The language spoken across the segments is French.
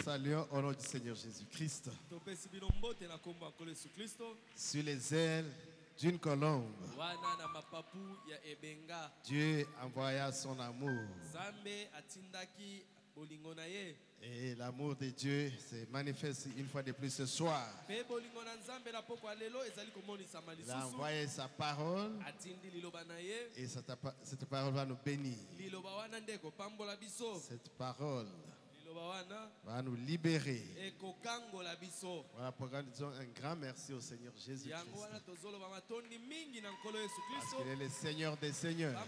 saluons au nom du Seigneur Jésus-Christ. Sur les ailes d'une colombe, Dieu envoya son amour. Et l'amour de Dieu se manifeste une fois de plus ce soir. Il a envoyé sa parole et cette parole va nous bénir. Cette parole va nous libérer. Voilà pourquoi nous disons un grand merci au Seigneur Jésus-Christ. Parce qu'il est le Seigneur des Seigneurs.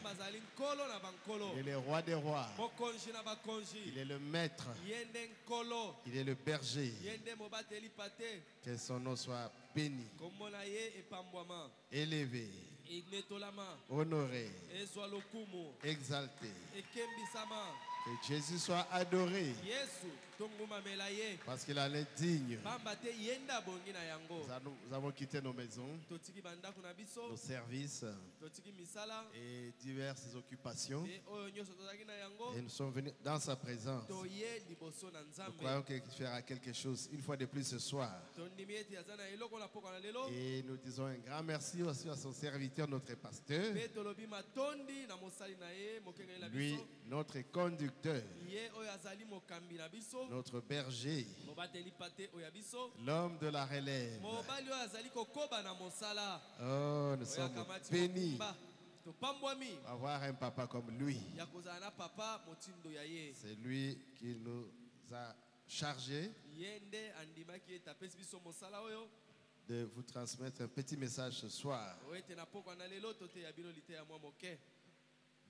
Il est le roi des rois. Il est le maître. Il est le berger. Que son nom soit béni, élevé, honoré, exalté. Que Jésus soit adoré. Parce qu'il en est digne. Nous avons quitté nos maisons, nos services et diverses occupations. Et nous sommes venus dans sa présence. Nous croyons qu'il fera quelque chose une fois de plus ce soir. Et nous disons un grand merci aussi à son serviteur, notre pasteur. Lui, notre conducteur, notre berger, l'homme de la relève. Oh, nous sommes bénis d'avoir un papa comme lui. C'est lui qui nous a chargés de vous transmettre un petit message ce soir.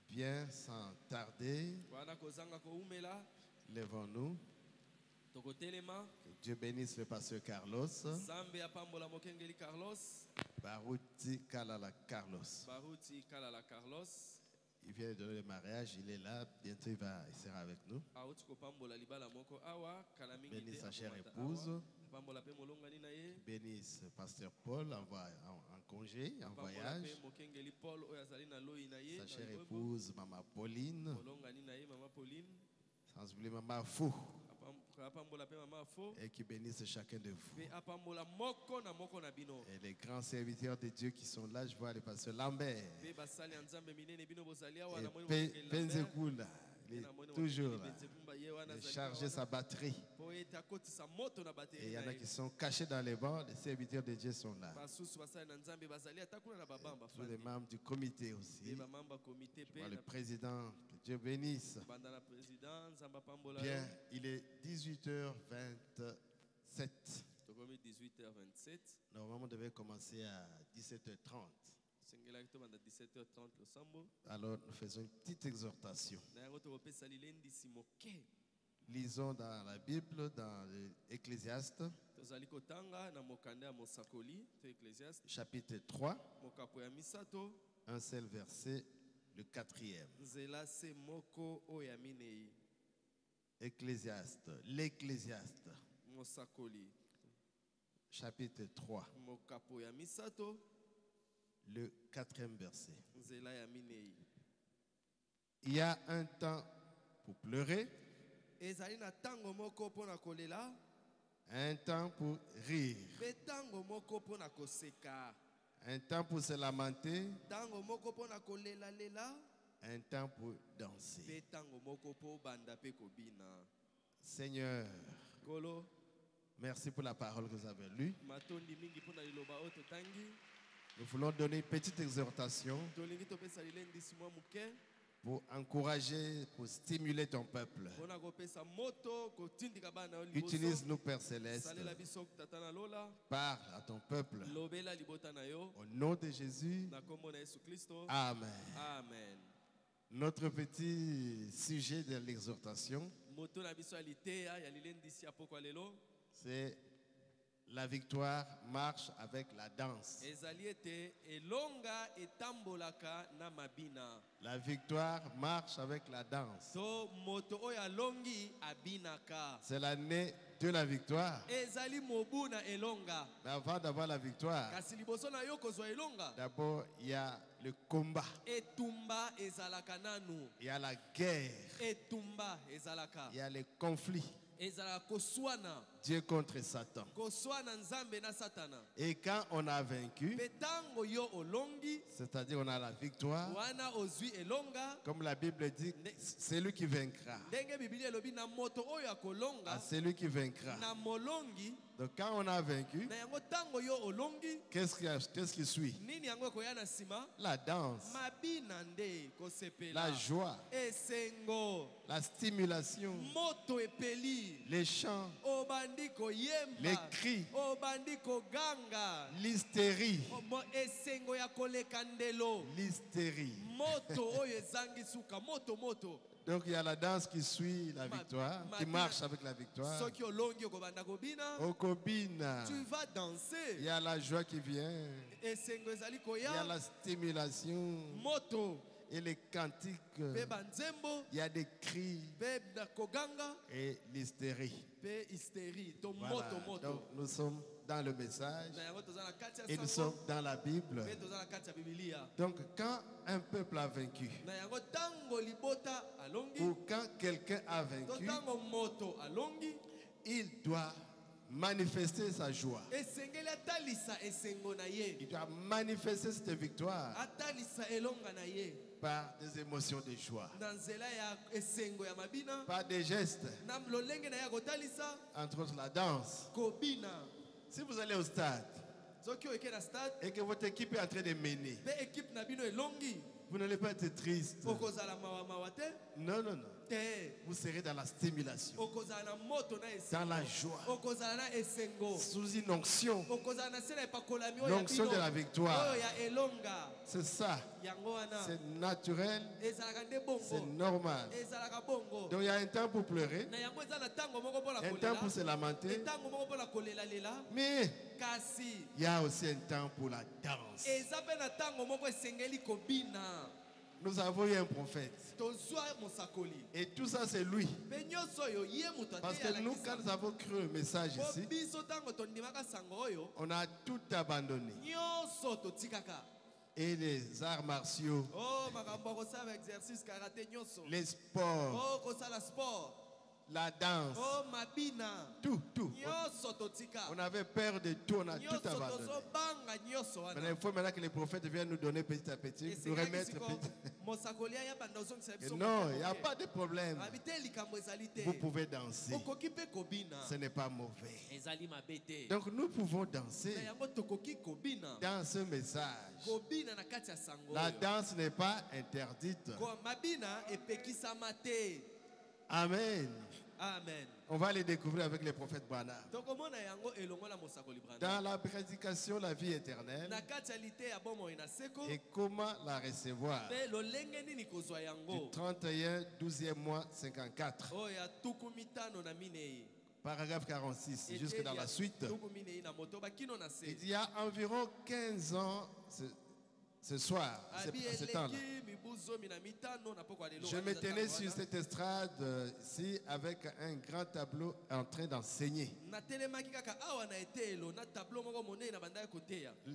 Bien sans tarder, lèvons-nous. Que Dieu bénisse le pasteur Carlos. Baruti Kalala Carlos. Il vient de donner le mariage, il est là, bientôt il sera avec nous. Bénisse sa chère épouse. Bénisse pasteur Paul en congé, en voyage. Sa chère épouse, maman Pauline. Sans oublier maman Fou. Et qui bénisse chacun de vous. Et les grands serviteurs de Dieu qui sont là, je vois le pasteur Lambert. Et Penzekula, il est toujours là. Il a chargé sa batterie. Et il y en a qui sont cachés dans les bancs, les serviteurs de Dieu sont là. Et tous les membres du comité aussi. Je vois le président, que Dieu bénisse. Bien, il est 18h27. Normalement, on devait commencer à 17h30. Alors, nous faisons une petite exhortation. Lisons dans la Bible, dans l'Ecclésiaste, chapitre 3, un seul verset, le 4e. Ecclésiaste, l'Ecclésiaste, chapitre 3, le 4e verset. Il y a un temps pour pleurer, un temps pour rire, un temps pour se lamenter, un temps pour danser. Seigneur, merci pour la parole que vous avez lue. Nous voulons donner une petite exhortation pour encourager, pour stimuler ton peuple. Utilise-nous, Père Céleste. Parle à ton peuple. Au nom de Jésus. Amen. Amen. Notre petit sujet de l'exhortation, c'est la victoire marche avec la danse. La victoire marche avec la danse. C'est l'année de la victoire. Mais avant d'avoir la victoire, d'abord il y a le combat. Il y a la guerre. Il y a les conflits. Dieu contre Satan. Et quand on a vaincu, c'est-à-dire on a la victoire, comme la Bible dit, c'est lui qui vaincra. Ah, c'est lui qui vaincra. Donc quand on a vaincu, qu'est-ce qui suit? La danse, la joie, la stimulation, les chants, les cris, l'hystérie. L'hystérie. Donc il y a la danse qui suit la victoire, qui marche avec la victoire. Au Kobina, tu vas danser. Il y a la joie qui vient. Il y a la stimulation. Et les cantiques. Il y a des cris. Et l'hystérie. Voilà. Donc nous sommes dans le message. Et nous sommes dans la Bible. Donc quand un peuple a vaincu, ou quand quelqu'un a vaincu, il doit manifester sa joie. Il doit manifester cette victoire par des émotions de joie, par des gestes, entre autres la danse. Si vous allez au stade et que votre équipe est en train de mener, vous n'allez pas être triste. Non, non, non. Vous serez dans la stimulation, dans la joie, sous une onction, l'onction de la victoire. C'est ça. C'est naturel, c'est normal. Donc il y a un temps pour pleurer, un temps pour se lamenter, mais il y a aussi un temps pour la danse. Nous avons eu un prophète. Et tout ça, c'est lui. Parce que nous, quand nous avons cru le message ici, on a tout abandonné. Et les arts martiaux, les sports, la danse, tout. On avait peur de tout, on a tout abandonné. Maintenant, il faut maintenant que les prophètes viennent nous donner petit à petit, nous remettre petit. Et non, il n'y a pas de problème. Vous pouvez danser. Ce n'est pas mauvais. Donc nous pouvons danser dans ce message. La danse n'est pas interdite. Amen. Amen. On va les découvrir avec les prophètes Branham. Dans la prédication, la vie éternelle, et comment la recevoir. Du 31, 12e mois, 54. Paragraphe 46, jusque dans la suite. Il y a environ 15 ans, ce soir, ce temps-là, je me tenais sur cette estrade ici avec un grand tableau en train d'enseigner.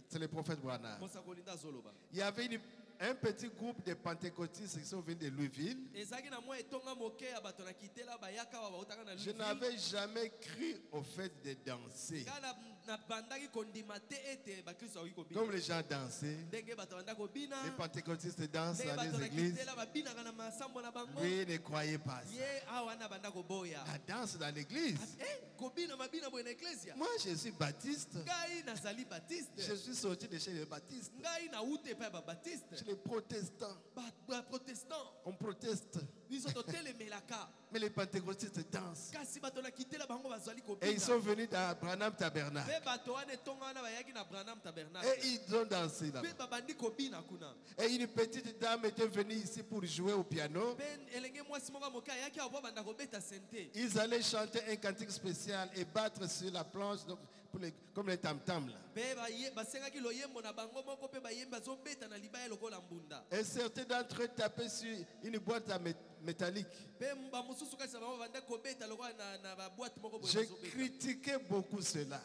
C'est le prophète Branham. Il y avait un petit groupe de pentecôtistes qui sont venus de Louisville. Je n'avais jamais cru au fait de danser. Comme les gens dansaient, les pentecôtistes dansent dans les églises. Lui ne croyait pas ça. La danse dans l'église. Moi, je suis baptiste. Je suis sorti de chez les baptistes. Chez les protestants. On proteste. Mais les pentecôtistes dansent. Et ils sont venus dans Branham Tabernacle. Et ils ont dansé là. Et une petite dame était venue ici pour jouer au piano. Ils allaient chanter un cantique spécial et battre sur la planche, donc, comme les tam-tams là. Et certains d'entre eux tapaient sur une boîte à métallique. J'ai critiqué beaucoup cela.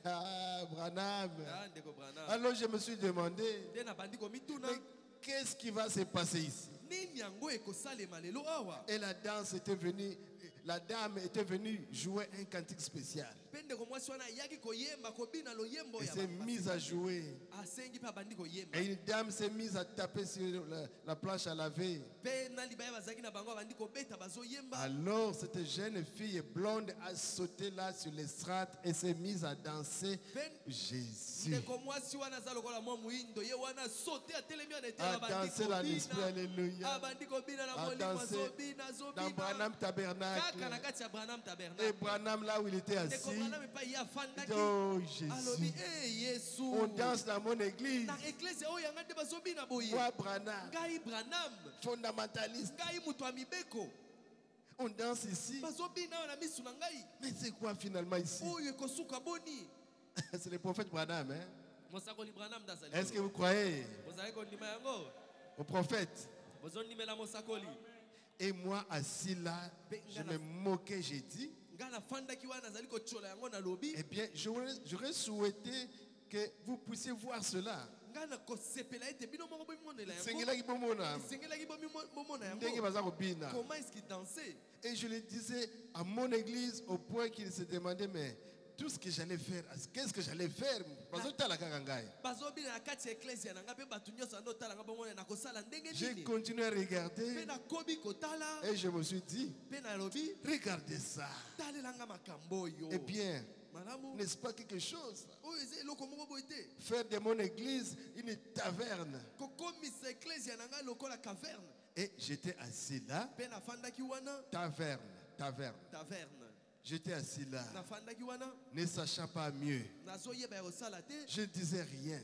Ah, Branham. Alors je me suis demandé, mais qu'est-ce qui va se passer ici? Et la danse était venue, la dame était venue jouer un cantique spécial. Elle s'est mise à jouer. Et une dame s'est mise à taper sur la planche à laver. Alors cette jeune fille blonde a sauté là sur l'estrade et s'est mise à danser. Jésus a dansé dans l'esprit, alléluia. A dansé dans Branham Tabernacle. Et Branham là où il était assis. Oh Jésus, on danse dans mon église. Moi Branham, fondamentaliste, on danse ici. Mais c'est quoi finalement ici? C'est le prophète Branham, hein? Est-ce que vous croyez au prophète? Et moi assis là, je me moquais, j'ai dit, eh bien, j'aurais souhaité que vous puissiez voir cela. Comment est-ce qu'il dansait? Et je le disais à mon église au point qu'il se demandait, mais tout ce que j'allais faire, qu'est-ce que j'allais faire? J'ai continué à regarder et je me suis dit, regardez ça. Eh bien, n'est-ce pas quelque chose? Faire de mon église une taverne. Et j'étais assis là. Taverne. J'étais assis là, ne sachant pas mieux. Je ne disais rien.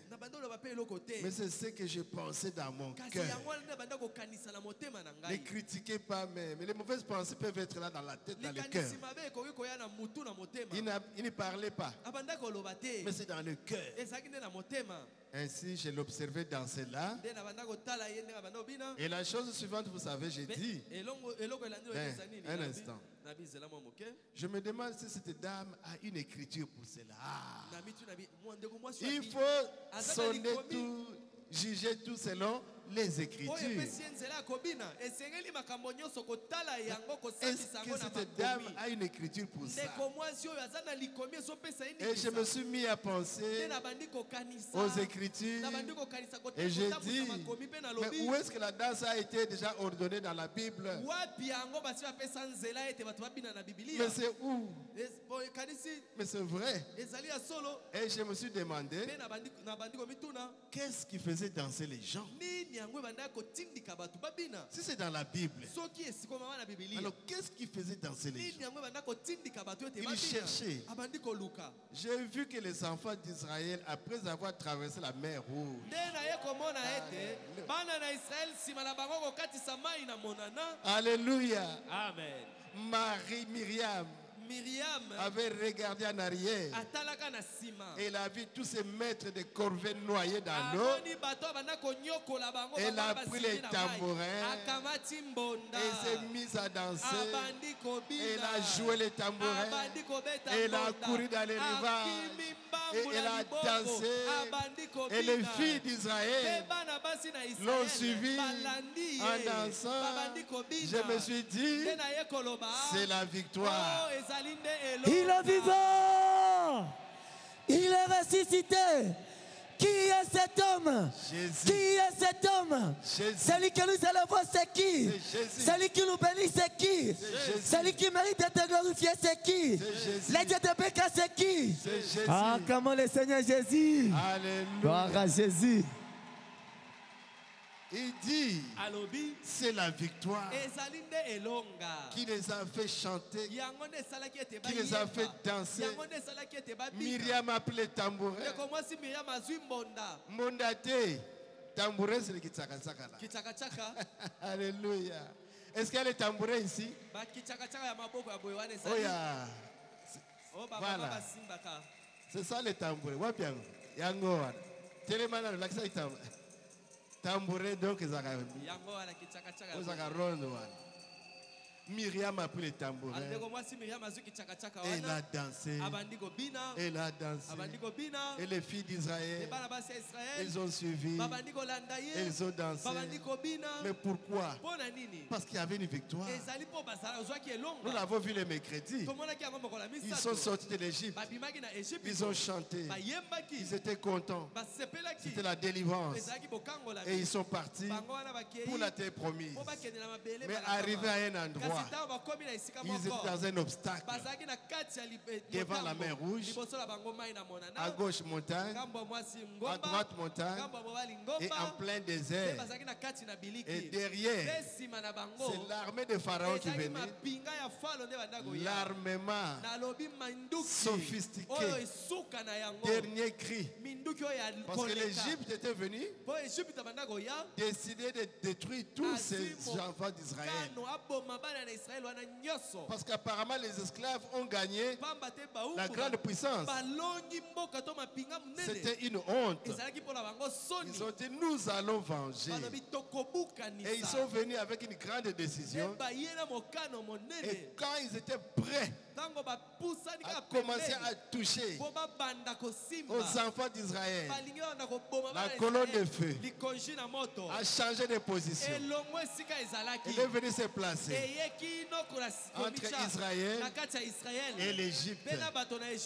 Mais c'est ce que je pensais dans mon cœur. Ne critiquez pas, mais les mauvaises pensées peuvent être là dans la tête, dans le cœur. Il ne parlait pas, mais c'est dans le cœur. Ainsi, je l'observais danser là. Et la chose suivante, vous savez, j'ai dit, un instant. Je me demande si cette dame a une écriture pour cela. Il faut sonner tout, juger tout selon les Écritures. Est-ce que cette dame a une écriture pour ça? Et je me suis mis à penser aux Écritures. Et j'ai dit, mais où est-ce que la danse a été déjà ordonnée dans la Bible? Mais c'est où? Mais c'est vrai. Et je me suis demandé, qu'est-ce qui faisait danser les gens? Si c'est dans la Bible, alors qu'est-ce qui faisait danser les gens? Ils cherchaient. J'ai vu que les enfants d'Israël, après avoir traversé la mer Rouge, alléluia, Amen. Myriam avait regardé en arrière et elle a vu tous ces maîtres de corvée noyés dans l'eau. Elle a pris les tambourins et s'est mise à danser. Elle a joué les tambourins. Elle a couru dans les rivages et elle a dansé. Et les filles d'Israël l'ont suivi en dansant. Je me suis dit, c'est la victoire. Il est vivant. Il est ressuscité. Qui est cet homme? Jésus. Qui est cet homme? Jésus. Celui que nous élevons, c'est qui? Celui qui nous bénit, c'est qui? Celui qui mérite d'être glorifié, c'est qui? Les dieux de Béka, c'est qui? Jésus. Ah, comment le Seigneur Jésus. Alléluia. Gloire à Jésus. Il dit, c'est la victoire qui les a fait chanter, qui les a fait danser. Myriam a appelé tambourin. Mondate, tambourin c'est le kitchaka. Alléluia. Est-ce qu'il y a les tambourins ici? Oh yeah. Voilà. C'est ça les tambourins. Wapiang. Yango. Télémana le lac tambouré donc ils ont rondo. Myriam a pris les tambourins. Elle a dansé. Elle a dansé. Et les filles d'Israël, elles ont suivi. Elles ont dansé. Mais pourquoi? Parce qu'il y avait une victoire. Nous l'avons vu le mercredi. Ils sont sortis de l'Égypte. Ils ont chanté. Ils étaient contents. C'était la délivrance. Et ils sont partis pour la terre promise. Mais arrivés à un endroit, ils étaient dans un obstacle. Devant la mer Rouge, à gauche montagne, à droite montagne, et en plein désert. Et derrière, c'est l'armée de Pharaon qui venait. L'armement sophistiqué. Dernier cri. Parce que l'Égypte était venue décider de détruire tous ces enfants d'Israël. Parce qu'apparemment les esclaves ont gagné la grande puissance. C'était une honte. Ils ont dit nous allons venger. Et ils sont venus avec une grande décision. Et quand ils étaient prêts à commencer à toucher aux enfants d'Israël, la colonne de feu a changé de position. Elle est venue se placer entre Israël et l'Égypte.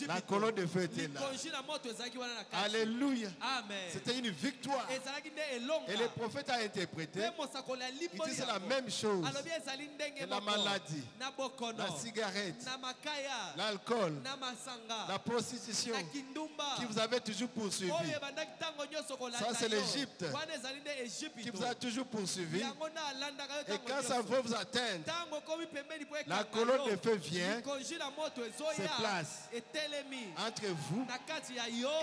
La colonne de feu était là. Alléluia. C'était une victoire. Et le prophète a interprété. Il dit c'est la même chose. La maladie, la cigarette, l'alcool, la prostitution qui vous avait toujours poursuivi. Ça c'est l'Égypte qui vous a toujours poursuivi. Et quand ça va vous atteindre, la colonne de feu vient, se place entre vous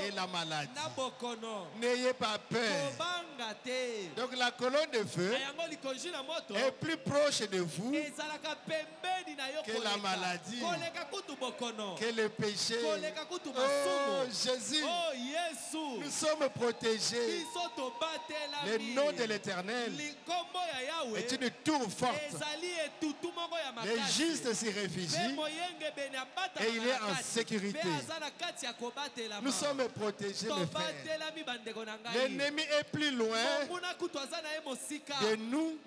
et la maladie. N'ayez pas peur. Donc la colonne de feu est plus proche de vous que la maladie, que le péché. Oh Jésus, nous sommes protégés. Le nom de l'Éternel est une tour forte. Les justes s'y réfugient et il est en sécurité. Nous sommes protégés, mes frères. L'ennemi est plus loin de nous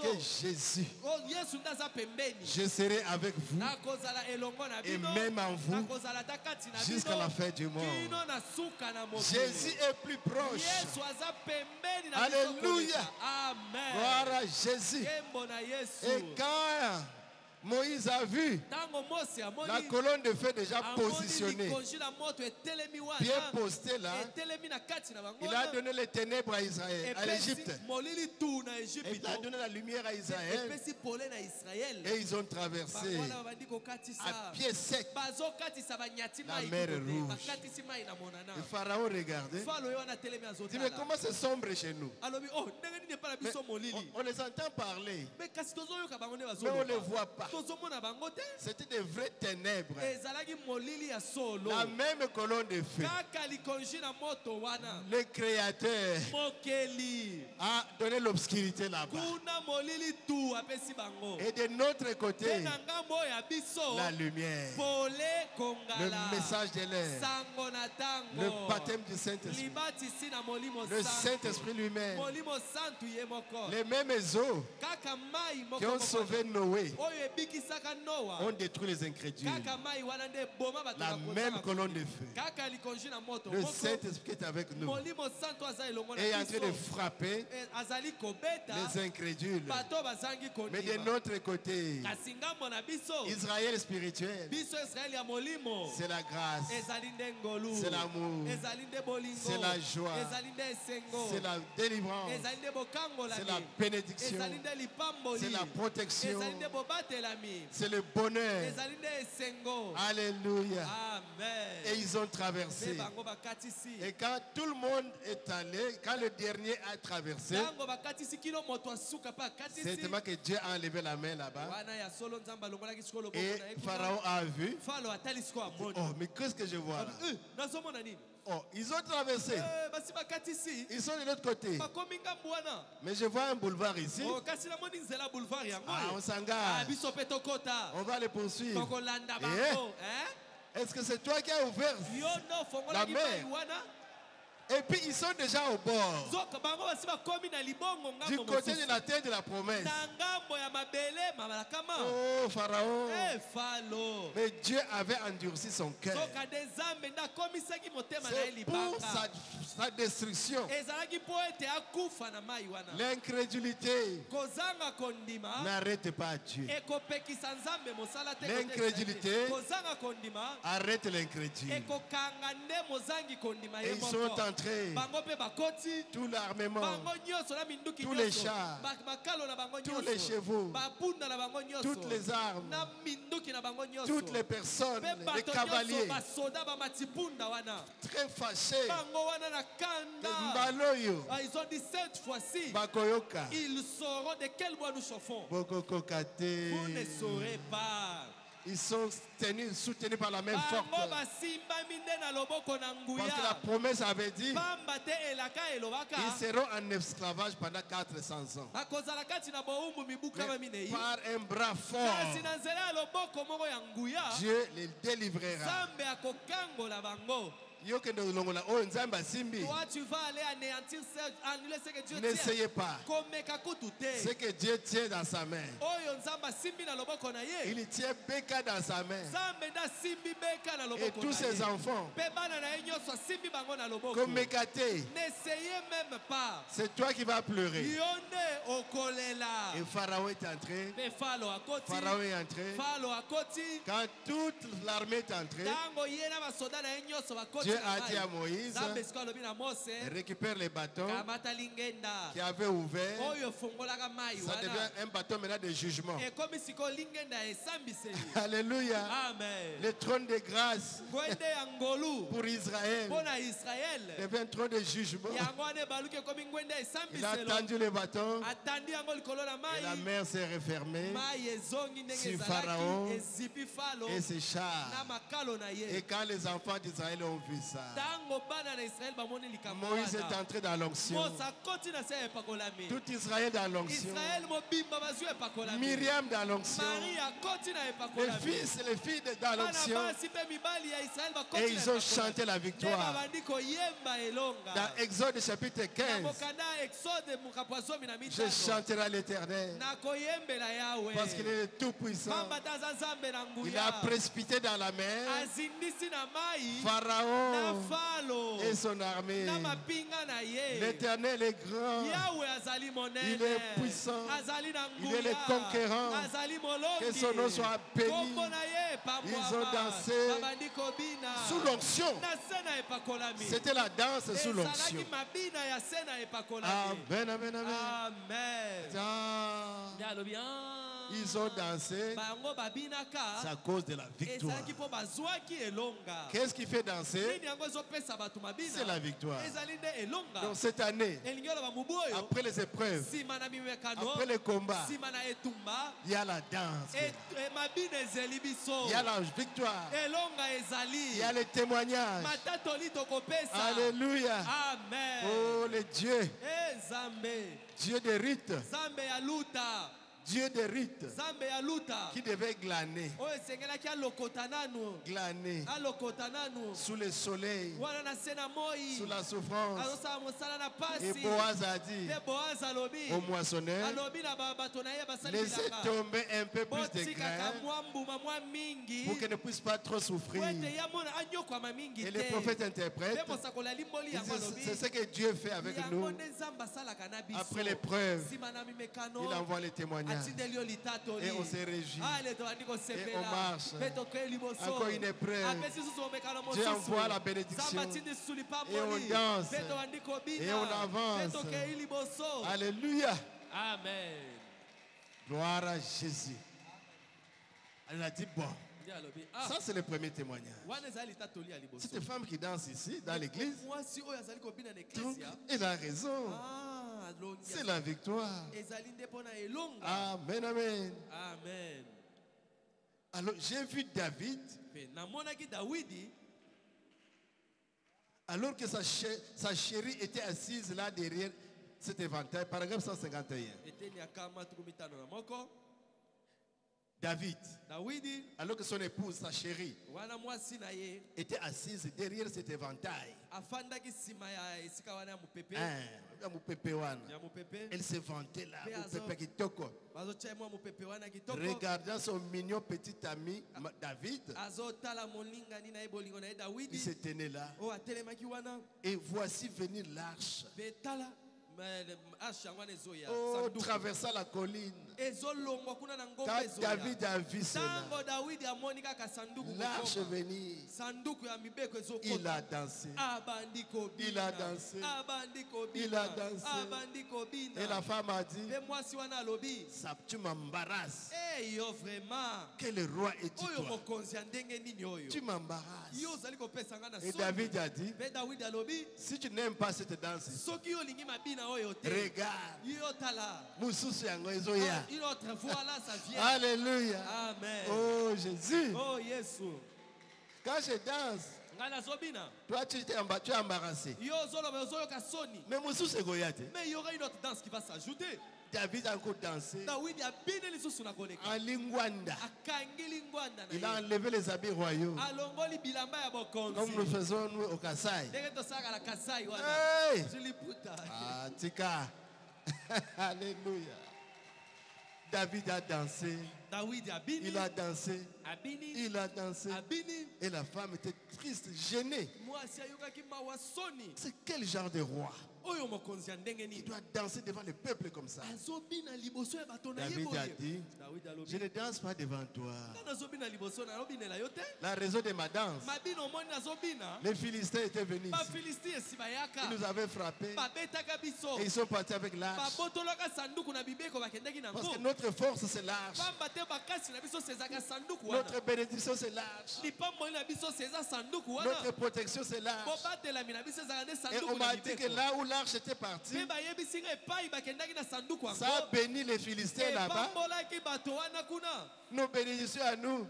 que Jésus. Je serai avec vous et même en vous jusqu'à la fin du monde. Jésus est plus proche. Alléluia. Gloire à Jésus. Et quand Moïse a vu la colonne de feu déjà positionnée, bien postée là, il a donné les ténèbres à Israël, à l'Égypte. Et il a donné la lumière à Israël. Et ils ont traversé à pied sec la mer Rouge. Le Pharaon regardait. Il dit mais comment c'est sombre chez nous? Mais on les entend parler, mais on ne les voit pas. C'était des vraies ténèbres. La même colonne de feu. Le Créateur a donné l'obscurité là-bas. Et de notre côté, la lumière, le message de l'air, le baptême du Saint-Esprit, le Saint-Esprit lui-même, les mêmes eaux qui ont sauvé Noé ont détruit les incrédules. La même colonne de feu. Le Saint-Esprit est avec nous et est en train de frapper les incrédules. Mais de notre côté, Israël spirituel, c'est la grâce, c'est l'amour, c'est la joie, c'est la délivrance, c'est la bénédiction, c'est la protection, c'est le bonheur. Alléluia. Et ils ont traversé. Et quand tout le monde est allé, quand le dernier a traversé, c'est tellement que Dieu a enlevé la main là-bas. Et Pharaon a vu. Oh, mais qu'est-ce que je vois là? Oh, ils ont traversé. Ils sont de l'autre côté. Mais je vois un boulevard ici. Ah, on s'engage. On va les poursuivre. Est-ce que c'est toi qui as ouvert la mer? Et puis ils sont déjà au bord. Du côté de la terre de la promesse. Oh Pharaon. Mais Dieu avait endurci son cœur. C'est pour sa destruction. L'incrédulité n'arrête pas Dieu. L'incrédulité arrête l'incrédule. Et ils sont entrés. Tout l'armement, tous les chars, tous les chevaux, toutes les armes, toutes les personnes, les cavaliers, très fâchés. Ils ont dit cette fois-ci, ils sauront de quel bois nous chauffons. Vous ne saurez pas. Ils sont soutenus par la main forte. Parce que la promesse avait dit ils seront en esclavage pendant 400 ans. Mais par un bras fort, Dieu les délivrera. Toi, tu vas aller anéantir, annuler ce que Dieu tient. N'essayez pas. Ce que Dieu tient dans sa main. Il tient Beka dans sa main. Et tous ses enfants. Comme Mekate. N'essayez même pas. C'est toi qui vas pleurer. Et Pharaon est entré. Pharaon est entré. Quand toute l'armée est entrée, Dieu a dit à Moïse, récupère les bâtons qui avaient ouvert. Ça devient un bâton maintenant de jugement. Alléluia. Amen. Le trône de grâce pour Israël devient un trône de jugement. Il a tendu les bâtons et la mer s'est refermée sur Pharaon et ses chars. Et quand les enfants d'Israël ont vu ça, Moïse est entré dans l'onction. Tout Israël dans l'onction. Myriam dans l'onction. Les fils et les filles dans l'onction. Et ils ont chanté la victoire. Dans Exode chapitre 15, je chanterai l'Éternel parce qu'il est le tout-puissant. Il a précipité dans la mer Pharaon et son armée. L'Éternel est grand. Il est puissant. Il est le conquérant. Que son nom soit béni. Ils ont dansé sous l'onction. C'était la danse sous l'onction. Amen, amen, amen. Ils ont dansé. C'est à cause de la victoire. Qu'est-ce qui fait danser? C'est la victoire. Donc cette année, après les épreuves, après les combats, il y a la danse. Il y a la victoire. Il y a les témoignages. Alléluia. Oh le Dieu. Dieu des rites. Dieu des rites qui devait glaner sous le soleil, sous la souffrance. Et Boaz a dit au moissonneur, laissez tomber un peu plus de grains pour qu'il ne puisse pas trop souffrir. Et les prophètes interprètent, c'est ce que Dieu fait avec nous. Après l'épreuve, il envoie les témoignages. Et on se réjouit. Et on marche. Encore une épreuve. Dieu envoie la bénédiction. Et on danse. Et on avance. Alléluia. Amen. Gloire à Jésus. Elle a dit bon. Ça, c'est le premier témoignage. Cette femme qui danse ici, dans l'église, elle a raison. C'est la victoire. Amen, amen. Amen. Alors, j'ai vu David Alors que sa chérie était assise là derrière cet éventail, paragraphe 151. David, alors que son épouse, sa chérie, était assise derrière cet éventail. Elle se vantait là, regardant son mignon petit ami David. Il se tenait là. Et voici venir l'arche. Oh, traversant la colline. Quand David a vu cela, l'arche venir, il a dansé. Il a dansé. Il a dansé. Et la femme a dit, ça, tu m'embarrasses. Quel roi es-tu toi? Tu m'embarrasses. Et David a dit, si tu n'aimes pas cette danse, regarde. Une autre fois là, ça vient. Alléluia. Amen. Oh Jésus. Oh Jésus. Quand je danse, toi tu es embarrassé. Mais il y aura une autre danse qui va s'ajouter. David a encore dansé. En Lingwanda. Il a enlevé les habits royaux. Comme nous faisons nous au Kassai. Hey! Ah, tika. Alléluia. David a dansé. Il a dansé. Il a dansé. Et la femme était triste, gênée. C'est quel genre de roi qui doit danser devant le peuple comme ça? David a dit, je ne danse pas devant toi. La raison de ma danse, les Philistins étaient venus ici. Ils nous avaient frappés et ils sont partis avec l'arche. Parce que notre force c'est l'arche. Notre bénédiction c'est l'arche. Notre protection c'est l'arche. Et on m'a dit que là où l'arche était partie, ça a béni les Philistins là-bas. Nos bénédictions à nous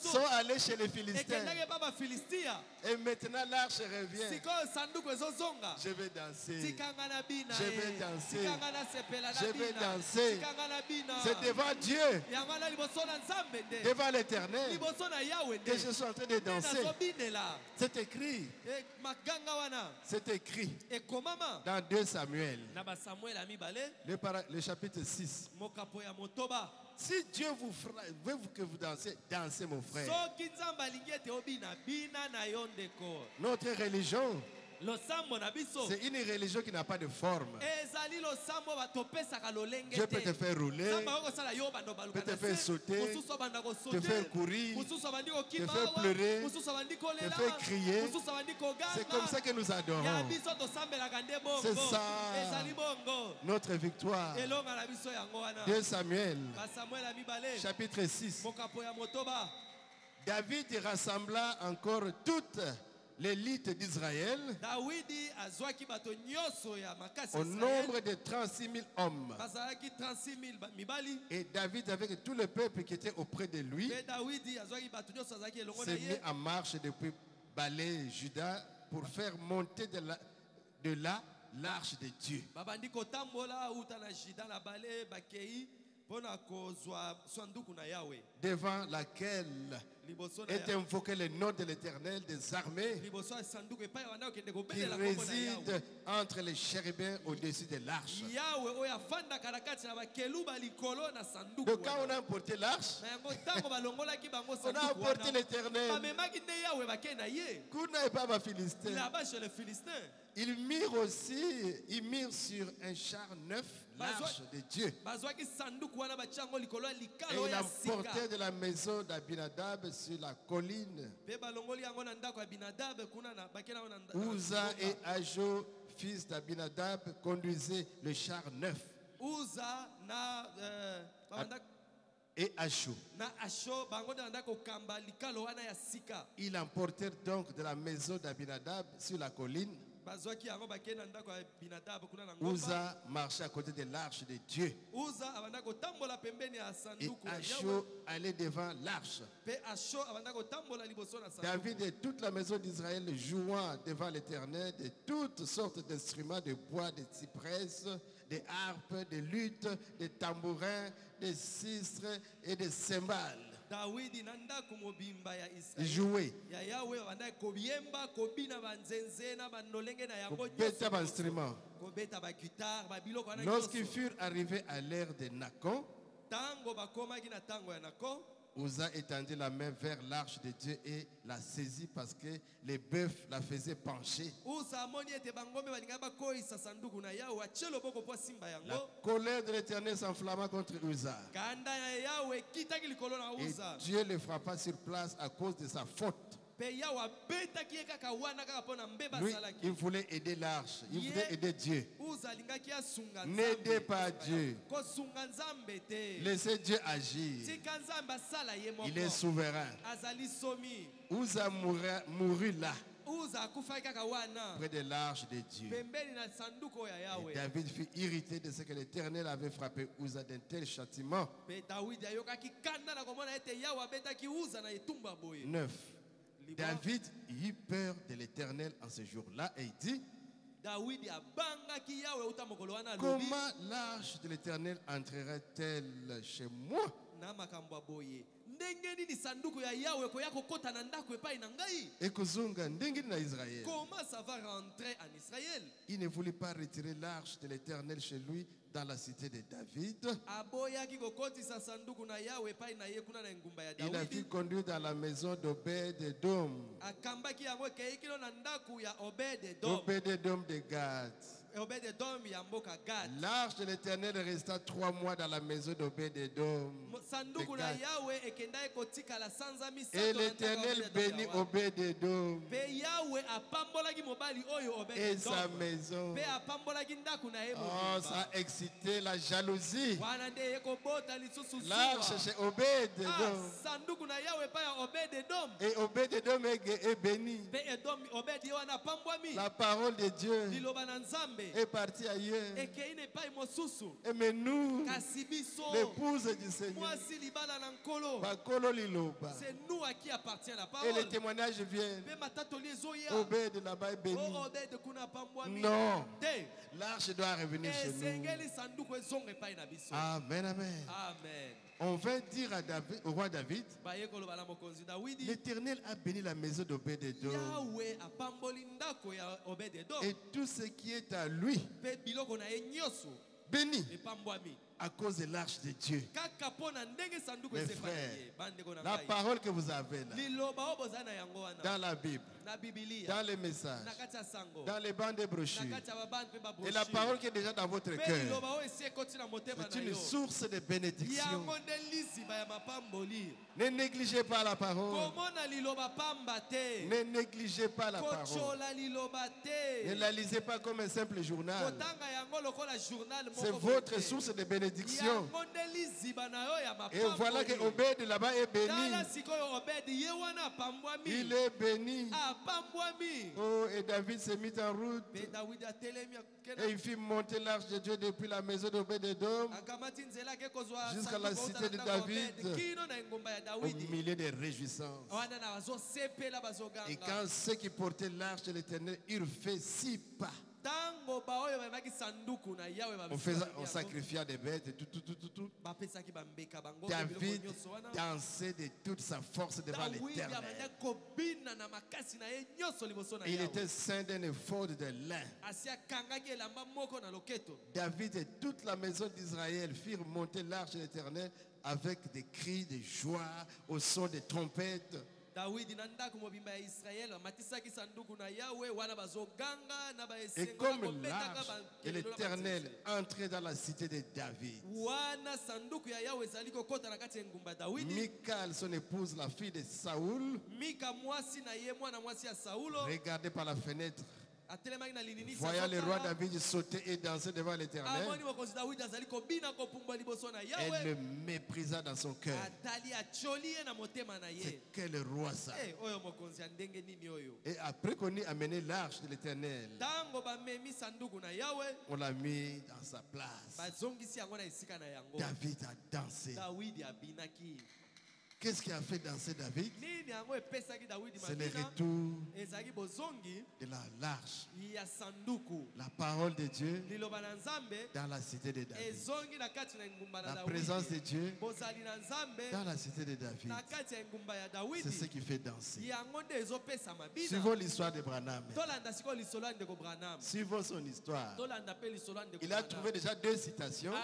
sont allées chez les Philistins. Et maintenant l'arche revient. Je vais danser. Je vais danser. Je vais danser. C'est devant Dieu, devant l'Éternel, que je suis en train de danser. C'est écrit. C'est écrit dans 2 Samuel, le chapitre 6. Si Dieu vous veut que vous dansez, dansez mon frère. Notre religion, c'est une religion qui n'a pas de forme. Dieu peut te faire rouler, peut te faire sauter, te faire courir, te faire pleurer, te faire crier. C'est comme ça que nous adorons. C'est ça notre victoire. 2 Samuel, chapitre 6. David rassembla encore toute l'élite d'Israël au nombre de 36 000 hommes. Et David, avec tout le peuple qui était auprès de lui, s'est mis en marche depuis Balé, Juda, pour faire monter de là l'arche de Dieu. Devant laquelle est invoqué le nom de l'Éternel des armées, qui réside entre les chérubins au-dessus de l'arche. Donc quand on a emporté l'arche, on a emporté l'Éternel. Ils mirent sur un char neuf l'arche de Dieu. Et ils l'emportèrent de la maison d'Abinadab sur la colline. Uza et Ajo, fils d'Abinadab, conduisaient le char neuf. Et Ajo. Ils l'emportèrent donc de la maison d'Abinadab sur la colline. Uza marchait à côté de l'arche de Dieu. Et Acho allait devant l'arche. David et toute la maison d'Israël jouant devant l'Éternel de toutes sortes d'instruments de bois, de cyprès, des harpes, des luttes, des tambourins, des sistres et des cymbales. Jouer. Lorsqu'ils furent arrivés à l'ère de Nakon, Uza étendit la main vers l'arche de Dieu et la saisit parce que les bœufs la faisaient pencher. La colère de l'Éternel s'enflamma contre Uza. Et Dieu le frappa sur place à cause de sa faute. Lui, il voulait aider l'arche, il voulait aider Dieu. N'aidez pas Dieu. Laissez Dieu agir. Il est souverain. Uza mourut là, près de l'arche de Dieu. Et David fut irrité de ce que l'Éternel avait frappé Uza d'un tel châtiment. 9. David eut peur de l'Éternel en ce jour-là et il dit: comment l'arche de l'Éternel entrerait-elle chez moi? Comment ça va rentrer en Israël? Il ne voulut pas retirer l'arche de l'Éternel chez lui dans la cité de David. Il a pu conduire dans la maison d'Obed-Edom. Obed-Edom de Gad. L'arche de l'Éternel resta 3 mois dans la maison d'Obed-Edom. Et l'Éternel bénit Obed-Edom et sa maison. Oh, ça a excité la jalousie. L'arche chez Obed-Edom. Et Obed-Edom est béni. La parole de Dieu est parti ailleurs. Et mais nous, l'épouse du Seigneur, c'est nous à qui appartient la parole. Et les témoignages viennent. Obed là-bas est béni. Non, l'arche doit revenir chez nous. Amen, amen. On va dire à David, au roi David, l'Éternel a béni la maison d'Obed-Edom et tout ce qui est à lui, béni à cause de l'arche de Dieu. Mes frères, la parole que vous avez là, dans la Bible, dans les messages, dans les bandes de brochures, et la parole qui est déjà dans votre cœur, c'est une source de bénédiction. Ne négligez pas la parole. Ne négligez pas la parole. Ne la lisez pas comme un simple journal. C'est votre source de bénédiction. Et voilà que Obed là-bas est béni. Il est béni. Oh, et David s'est mis en route. Et il fit monter l'arche de Dieu depuis la maison d'Obed-Edom jusqu'à la cité de David, au milieu des réjouissances. Et quand ceux qui portaient l'arche de l'Éternel eurent fait 6 pas, on sacrifia des bêtes et tout. David dansait de toute sa force devant l'Éternel. Il était ceint d'un éphod de lin. David et toute la maison d'Israël firent monter l'arche de l'Éternel avec des cris de joie au son des trompettes. Et comme l'arche de l'Éternel entrait dans la cité de David, Michal, son épouse, la fille de Saoul, regardait par la fenêtre Voyant le roi David sauter et danser devant l'Éternel, elle le méprisa dans son cœur. C'est quel roi ça? Et après qu'on ait amené l'arche de l'Éternel, on l'a mis dans sa place. David a dansé. Qu'est-ce qui a fait danser David? C'est le retour de l'arche, la parole de Dieu dans la cité de David, la présence de Dieu dans la cité de David. C'est ce qui fait danser. Suivons l'histoire de Branham. Suivons son histoire. Il a trouvé déjà 2 citations.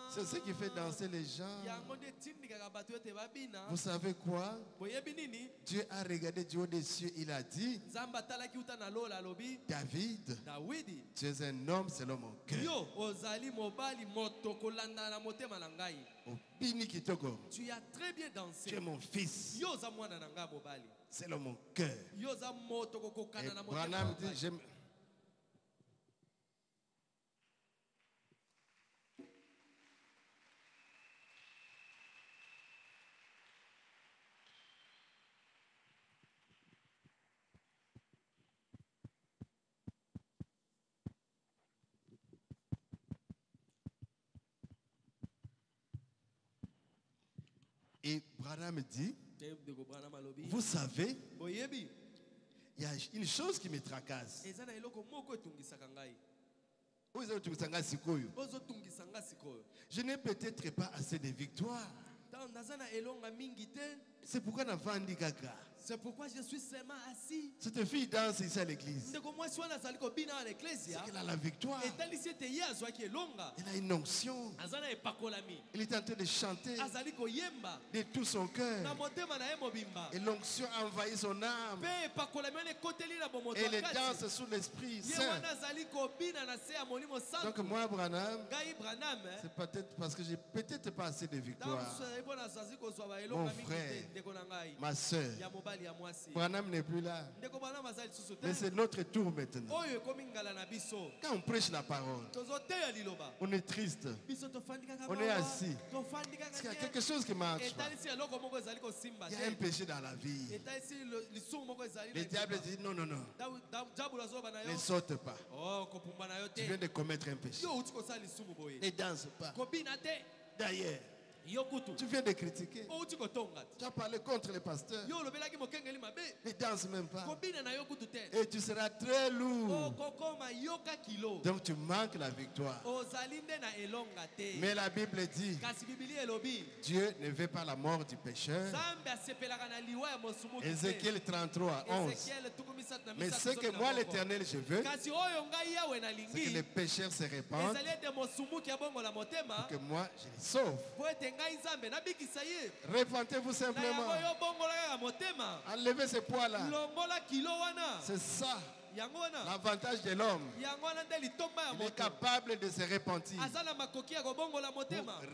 C'est ce qui fait danser les gens. Vous savez quoi? Dieu a regardé du haut des cieux, il a dit, David, tu es un homme selon mon cœur. Tu as très bien dansé. Tu es mon fils selon mon cœur. Et Branham dit, j'aime. Et Branham dit, vous savez, il y a une chose qui me tracasse. Je n'ai peut-être pas assez de victoires. C'est pourquoi c'est pourquoi je suis seulement assis. Cette fille danse ici à l'église. C'est qu'elle a la victoire. Elle a une onction. Elle est en train de chanter de tout son cœur. Et l'onction a envahi son âme. Et elle danse sous l'Esprit Saint. Donc moi, Branham, c'est peut-être parce que j'ai peut-être pas assez de victoire. Mon frère, ma soeur, Branham n'est plus là. Mais c'est notre tour maintenant. Quand on prêche la parole, on est triste. On est assis. Parce qu'il y a quelque chose qui marche pas. Il y a un péché dans la vie. Le diable dit non, non, non. Ne saute pas. Tu viens de commettre un péché. Ne danse pas. D'ailleurs, tu viens de critiquer. Tu as parlé contre les pasteurs. Ne danse même pas. Et tu seras très lourd. Donc tu manques la victoire. Mais la Bible dit, Dieu ne veut pas la mort du pécheur. Ézéchiel 33, 11. Mais ce que moi l'Éternel je veux, c'est que les pécheurs se répandent, pour que moi je les sauve. Répentez-vous simplement. Enlevez ce poids-là. C'est ça. L'avantage de l'homme, il est capable de se repentir pour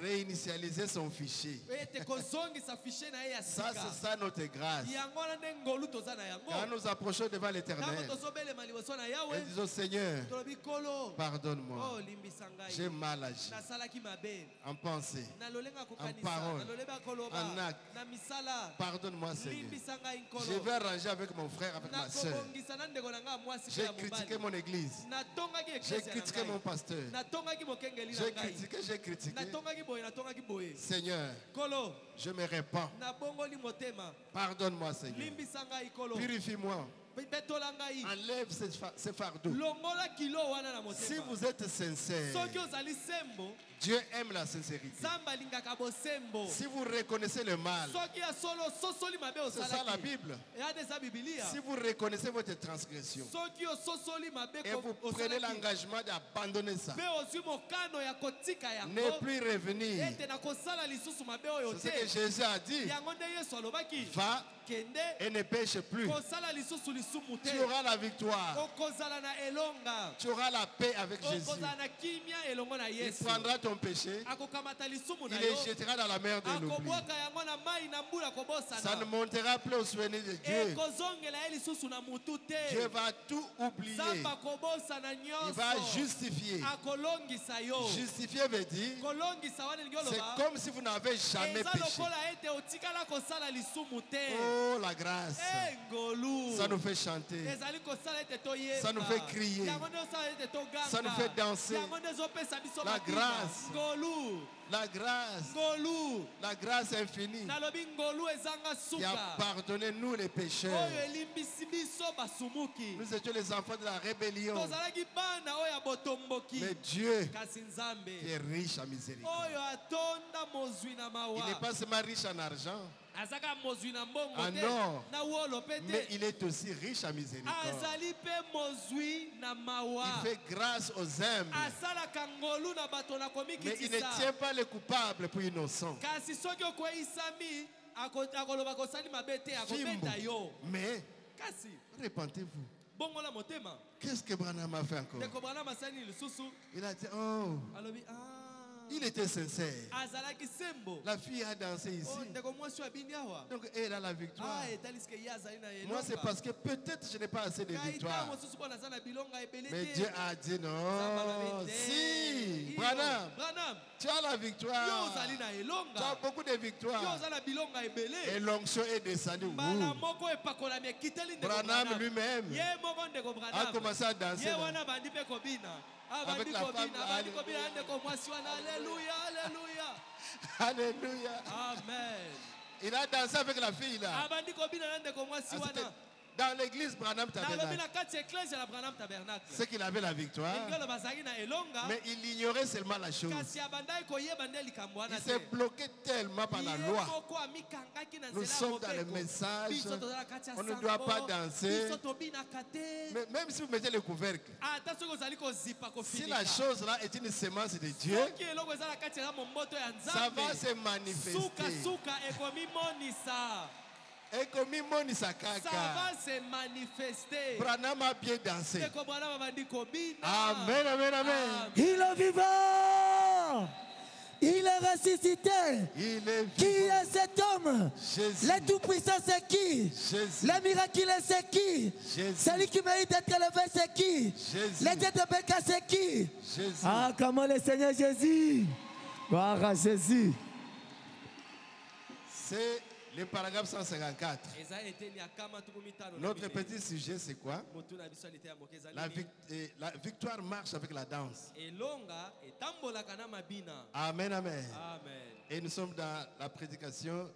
réinitialiser son fichier. Ça, c'est ça notre grâce. Quand nous approchons devant l'Éternel et disons Seigneur, pardonne-moi, j'ai mal agi en pensée, en parole, en acte. Pardonne-moi Seigneur. Je vais arranger avec mon frère, avec ma soeur. J'ai critiqué mon église. J'ai critiqué mon pasteur. J'ai critiqué. Seigneur, je me répands. Pardonne-moi, Seigneur. Purifie-moi. Enlève ce fardeau. Si vous êtes sincère, Dieu aime la sincérité. Si vous reconnaissez le mal, c'est ça la Bible. Si vous reconnaissez votre transgression et vous prenez l'engagement d'abandonner ça, ne plus revenir, c'est ce que Jésus a dit. Va et ne pêche plus. Tu auras la victoire. Tu auras la paix avec Jésus. Il prendra ton péché. Il les jettera dans la mer de l'oubli. Ça ne montera plus au souvenir de Dieu. Dieu va tout oublier. Il va justifier. Justifier veut dire, c'est comme si vous n'avez jamais péché. Oh, la grâce. Ça nous fait chanter. Ça nous fait crier. Ça nous fait danser. La grâce. La grâce. La grâce infinie qui a pardonné nous les pécheurs. Nous étions les enfants de la rébellion. Mais Dieu qui est riche en miséricorde. Il n'est pas seulement riche en argent, en or, mais il est aussi riche en miséricorde. Il fait grâce aux humbles. Mais il ne tient pas les coupables pour innocents. Mais répentez-vous. Qu'est-ce que Branham a fait encore? Il a dit, oh, il était sincère. La fille a dansé ici. Donc elle a la victoire. Moi c'est parce que peut-être je n'ai pas assez de victoire. Mais Dieu a dit non. Si, Branham, tu as la victoire. Tu as beaucoup de victoires. Et l'onction est descendue. Branham lui-même a commencé à danser. Avec la femme. Alléluia, alléluia. Alléluia. Amen. Il a dansé avec la fille là. Dans l'église Branham Tabernacle. C'est qu'il avait la victoire. Mais il ignorait seulement la chose. Il s'est bloqué tellement par la loi. Nous sommes dans le message. On ne doit pas danser. Mais même si vous mettez le couvercle, si la chose là est une sémence de Dieu, ça va se manifester. Et comme ça va se manifester. Branham a bien dansé. Amen, amen, amen. Il est vivant. Il est ressuscité. Il est vivant. Qui est cet homme? Jésus. Le Tout-Puissant, c'est qui? Jésus. Le miraculeux, c'est qui? Jésus. Celui qui mérite d'être élevé, c'est qui? Jésus. Le Dieu de Béka, c'est qui? Jésus. Ah, comment le Seigneur Jésus? Gloire à Jésus. C'est le paragraphe 154. Notre petit sujet, c'est quoi? La victoire marche avec la danse. Amen, amen. Et nous sommes dans la prédication.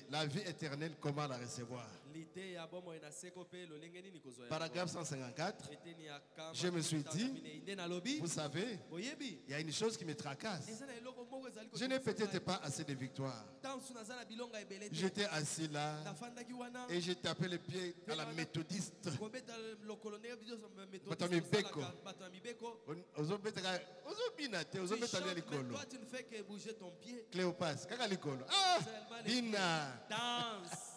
La vie éternelle, comment la recevoir? Paragraphe 154. Je me suis dit, vous savez, il y a une chose qui me tracasse. Je n'ai peut-être pas assez de victoire. J'étais assis là et j'ai tapé le pied à la méthodiste. Toi, tu ne fais que bouger ton pied. Cléopas, ah, Bina. Danse.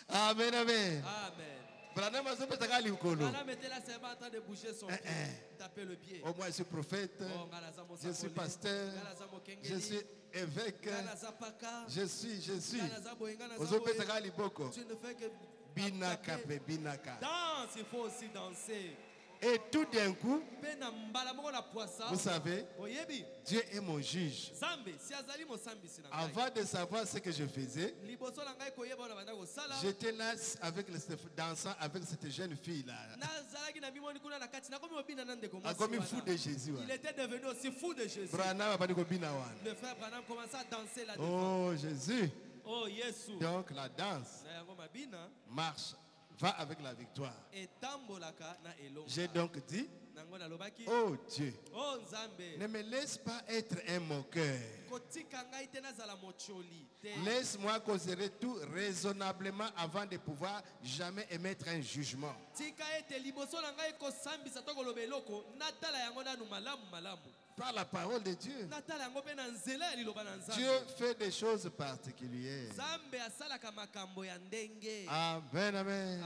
Amen, amen. Amen. Branham était là seulement en train de bouger son pied, taper le pied. Oh, moi je suis prophète, je suis pasteur, je suis évêque, je suis. Tu ne fais que Binaka, Binaka. Danse, il faut aussi danser. Et tout d'un coup, vous savez, Dieu est mon juge. Avant de savoir ce que je faisais, j'étais là dansant avec cette jeune fille-là. Comme fou de Jésus. Il était devenu aussi fou de Jésus. Le frère Branham commençait à danser là-dedans. Oh Jésus. Oh Jésus. Donc la danse marche va avec la victoire. J'ai donc dit, oh Dieu, ne me laisse pas être un moqueur. Laisse-moi considérer tout raisonnablement avant de pouvoir jamais émettre un jugement. Par la parole de Dieu. Dieu fait des choses particulières. Amen, amen.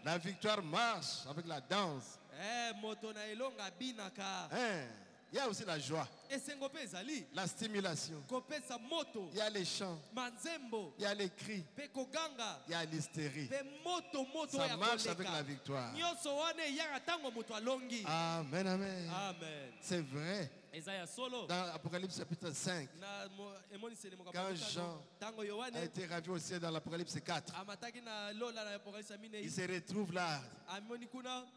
La victoire marche avec la danse. Il y a aussi la joie, la stimulation, il y a les chants, il y a les cris, il y a l'hystérie. Ça marche avec la victoire. Amen, amen. C'est vrai. Dans Apocalypse chapitre 5, quand Jean a été ravi au ciel dans l'Apocalypse 4, il se retrouve là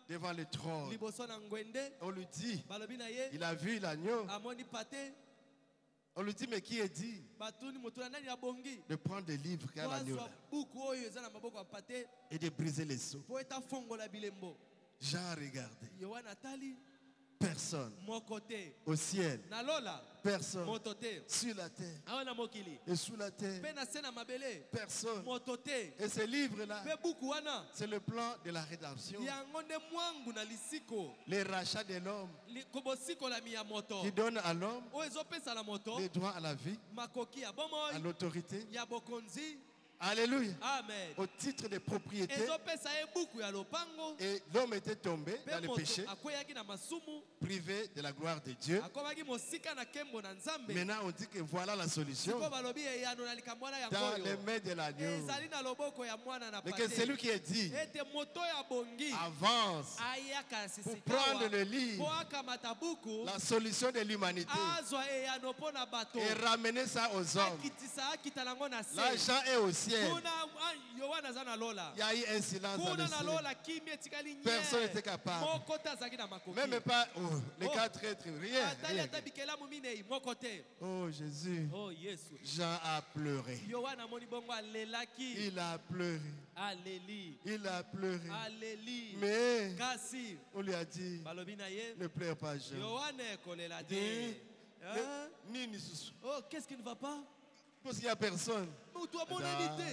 devant le trône. On lui dit, il a vu l'agneau. On lui dit, mais qui est dit de prendre des livres qu'a l'agneau et de briser les seaux? Jean a regardé. Personne au ciel, personne sur la terre et sous la terre, personne. Et ce livre-là, c'est le plan de la rédemption, les rachats de l'homme qui donne à l'homme les droits à la vie, à l'autorité. Alléluia. Amen. Au titre de propriété. Et l'homme était tombé dans le péché, privé de la gloire de Dieu. Maintenant on dit que voilà la solution dans les mains de l'agneau. Mais que celui qui est dit avance pour prendre le livre, la solution de l'humanité, et ramener ça aux hommes. L'argent est aussi. Il y a eu un silence dans le ciel. Personne n'était capable. Même pas les quatre êtres. Rien. Oh Jésus. Jean a pleuré. Il a pleuré. Il a pleuré. Mais on lui a dit, ne pleure pas Jean. Oh, qu'est-ce qui ne va pas? Parce qu'il n'y a personne.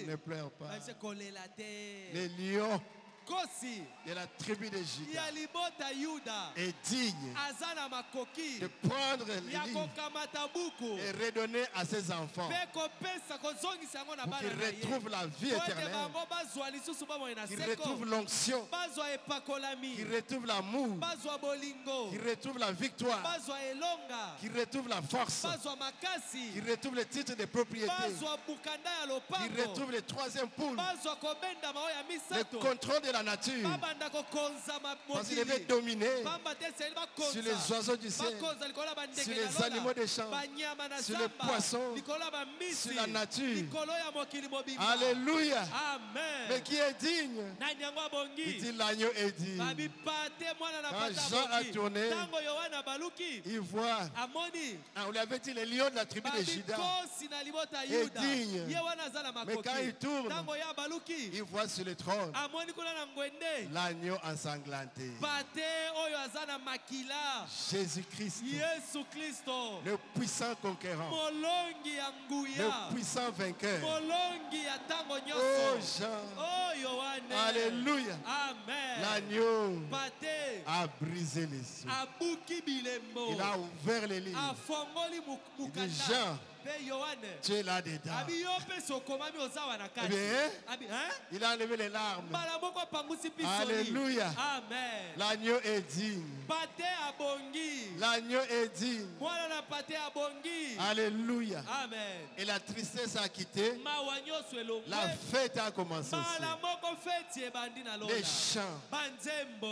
Ne pleure pas. Les lions de la tribu de Juda est digne de prendre les livres et redonner à ses enfants pour qu'ils retrouvent la vie éternelle, qu'ils retrouvent l'onction, qu'ils retrouvent l'amour, qu'ils retrouvent la victoire, qu'ils retrouvent la force, qu'ils retrouvent le titre de propriété, qu'ils retrouvent le troisième poule, le contrôle de la nature, parce qu'il devait dominer sur les oiseaux du ciel, sur les animaux des champs, sur les poissons, sur la nature. Alléluia. Amen. Mais qui est digne? Il dit l'agneau est digne. Quand Jean a tourné, il voit, on lui avait dit les lions de la tribu de Juda est digne. Mais quand il tourne, il voit sur le trône l'agneau ensanglanté. Jésus-Christ, le puissant conquérant, le puissant vainqueur. Oh Jean, alléluia. L'agneau a brisé les seaux. Il a ouvert les livres. Il dit Jean, tu es là dedans. Il a enlevé les larmes. Alléluia. L'agneau est digne. L'agneau est digne. Alléluia. Et la tristesse a quitté. La fête a commencé aussi. Les chants,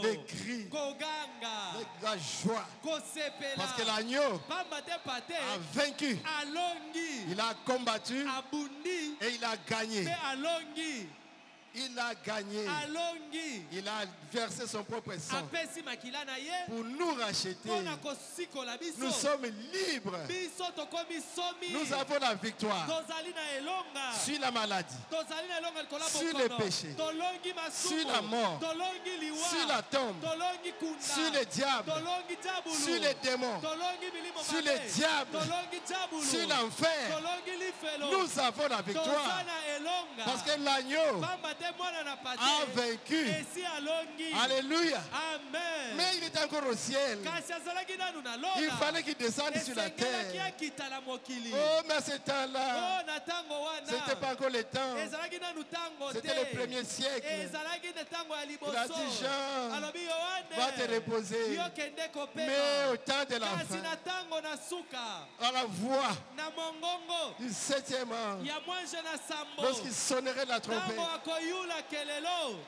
les cris, la joie. Parce que l'agneau a vaincu. Il a combattu et il a gagné. Il a gagné. Il a versé son propre sang pour nous racheter. Nous sommes libres. Nous avons la victoire sur la maladie, sur les péchés, sur la mort, sur la tombe, sur les diables, sur les démons, sur les diables, sur l'enfer. Nous avons la victoire parce que l'agneau a vaincu. Alléluia. Mais il est encore au ciel. Il fallait qu'il descende sur la terre. Oh, mais à ce temps-là, ce n'était pas encore le temps. C'était le premier siècle. Il a dit, Jean, va te reposer. Mais au temps de la fin, à la voix du 7e ange, lorsqu'il sonnerait la trompette,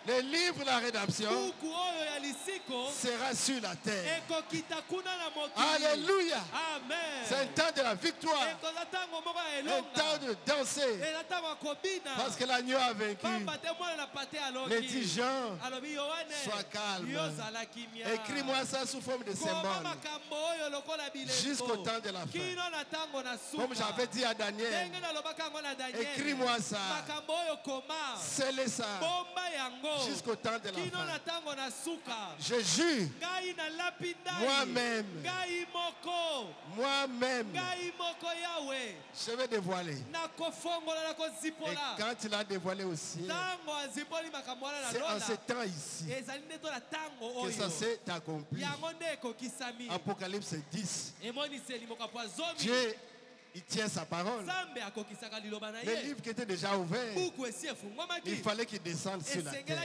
le livre de la rédemption sera sur la terre. Alléluia. C'est un temps de la victoire. Un temps de danser. Parce que l'agneau a vaincu. Les 10 gens, sois calme. Écris-moi ça sous forme de symbole. Jusqu'au temps de la fin. Comme j'avais dit à Daniel, écris-moi ça. Scellez ça. Jusqu'au temps de la fin. Je jure. Moi-même, je vais dévoiler. Et quand il a dévoilé aussi, c'est en ce temps ici que ça s'est accompli. Apocalypse 10. Dieu, il tient sa parole. Le livre qui était déjà ouvert, il fallait qu'il descende sur la terre.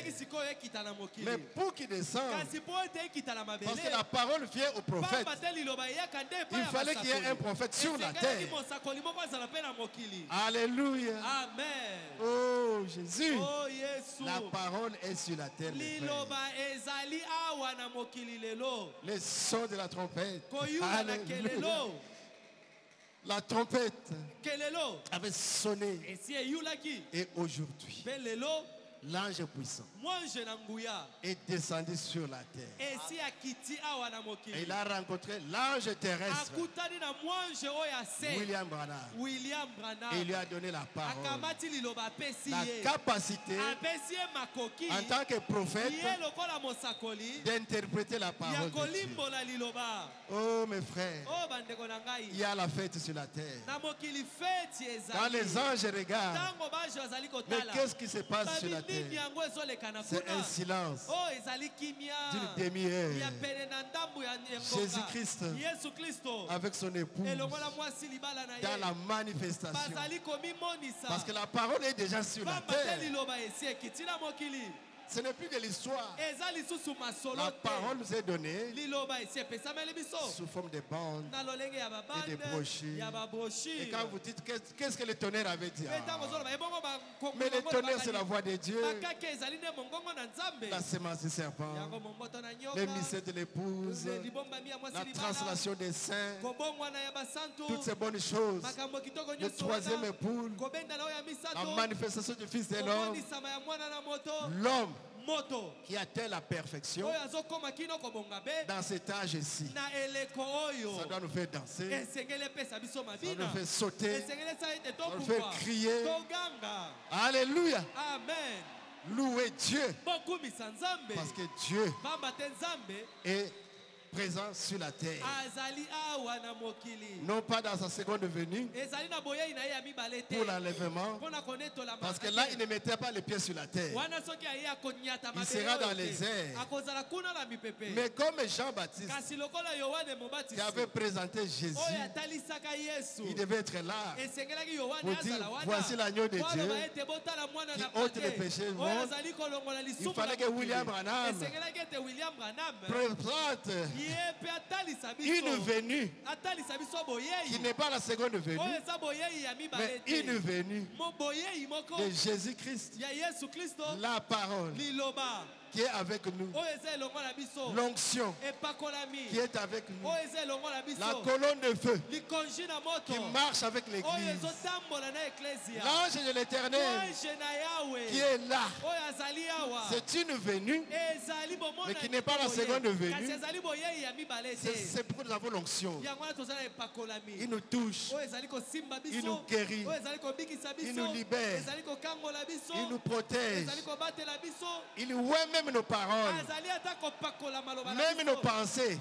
Mais pour qu'il descende, parce que la parole vient au prophète, il fallait qu'il y ait un prophète sur la terre. Alléluia. Amen. Oh Jésus, la parole est sur la terre. Les sons de la trompette. Alléluia. La trompette avait sonné. Et aujourd'hui, l'ange puissant est descendu sur la terre. Et il a rencontré l'ange terrestre, William Branham. Et il lui a donné la parole, la capacité en tant que prophète d'interpréter la parole de Dieu. Oh mes frères, il y a la fête sur la terre. Quand les anges regardent, mais qu'est-ce qui se passe sur la terre? C'est un silence d'une demi-heure. Jésus-Christ avec son épouse dans la manifestation. Parce que la parole est déjà sur la terre. Ce n'est plus de l'histoire. La parole nous est donnée sous forme de bandes et de brochures. Et quand vous dites qu'est-ce que le tonnerre avait dit, mais le tonnerre c'est la voix de Dieu, la sémence du serpent, le mystère de l'épouse, la translation des saints, toutes ces bonnes choses, le troisième époux, la manifestation du Fils de l'homme, l'homme qui atteint la perfection dans cet âge-ci. Ça doit nous faire danser, ça doit nous faire sauter, ça doit nous faire crier. Alléluia. Amen. Louez Dieu, parce que Dieu est présent sur la terre. Non pas dans sa seconde venue pour l'enlèvement, parce que là il ne mettait pas les pieds sur la terre, il sera dans les airs. Mais comme Jean-Baptiste qui avait présenté Jésus, il devait être là pour dire voici l'agneau de Dieu qui ôte les péchés du monde. Il fallait que William Branham présente une venue qui n'est pas la seconde venue, mais une venue de Jésus-Christ, la parole. qui est avec nous. L'onction qui est avec nous. La colonne de feu qui marche avec l'église. L'ange de l'Éternel qui est là. C'est une venue, mais qui n'est pas la seconde venue. C'est pourquoi nous avons l'onction. Il nous touche, il nous guérit, il nous libère, il nous protège, il voit même nos paroles, même nos pensées.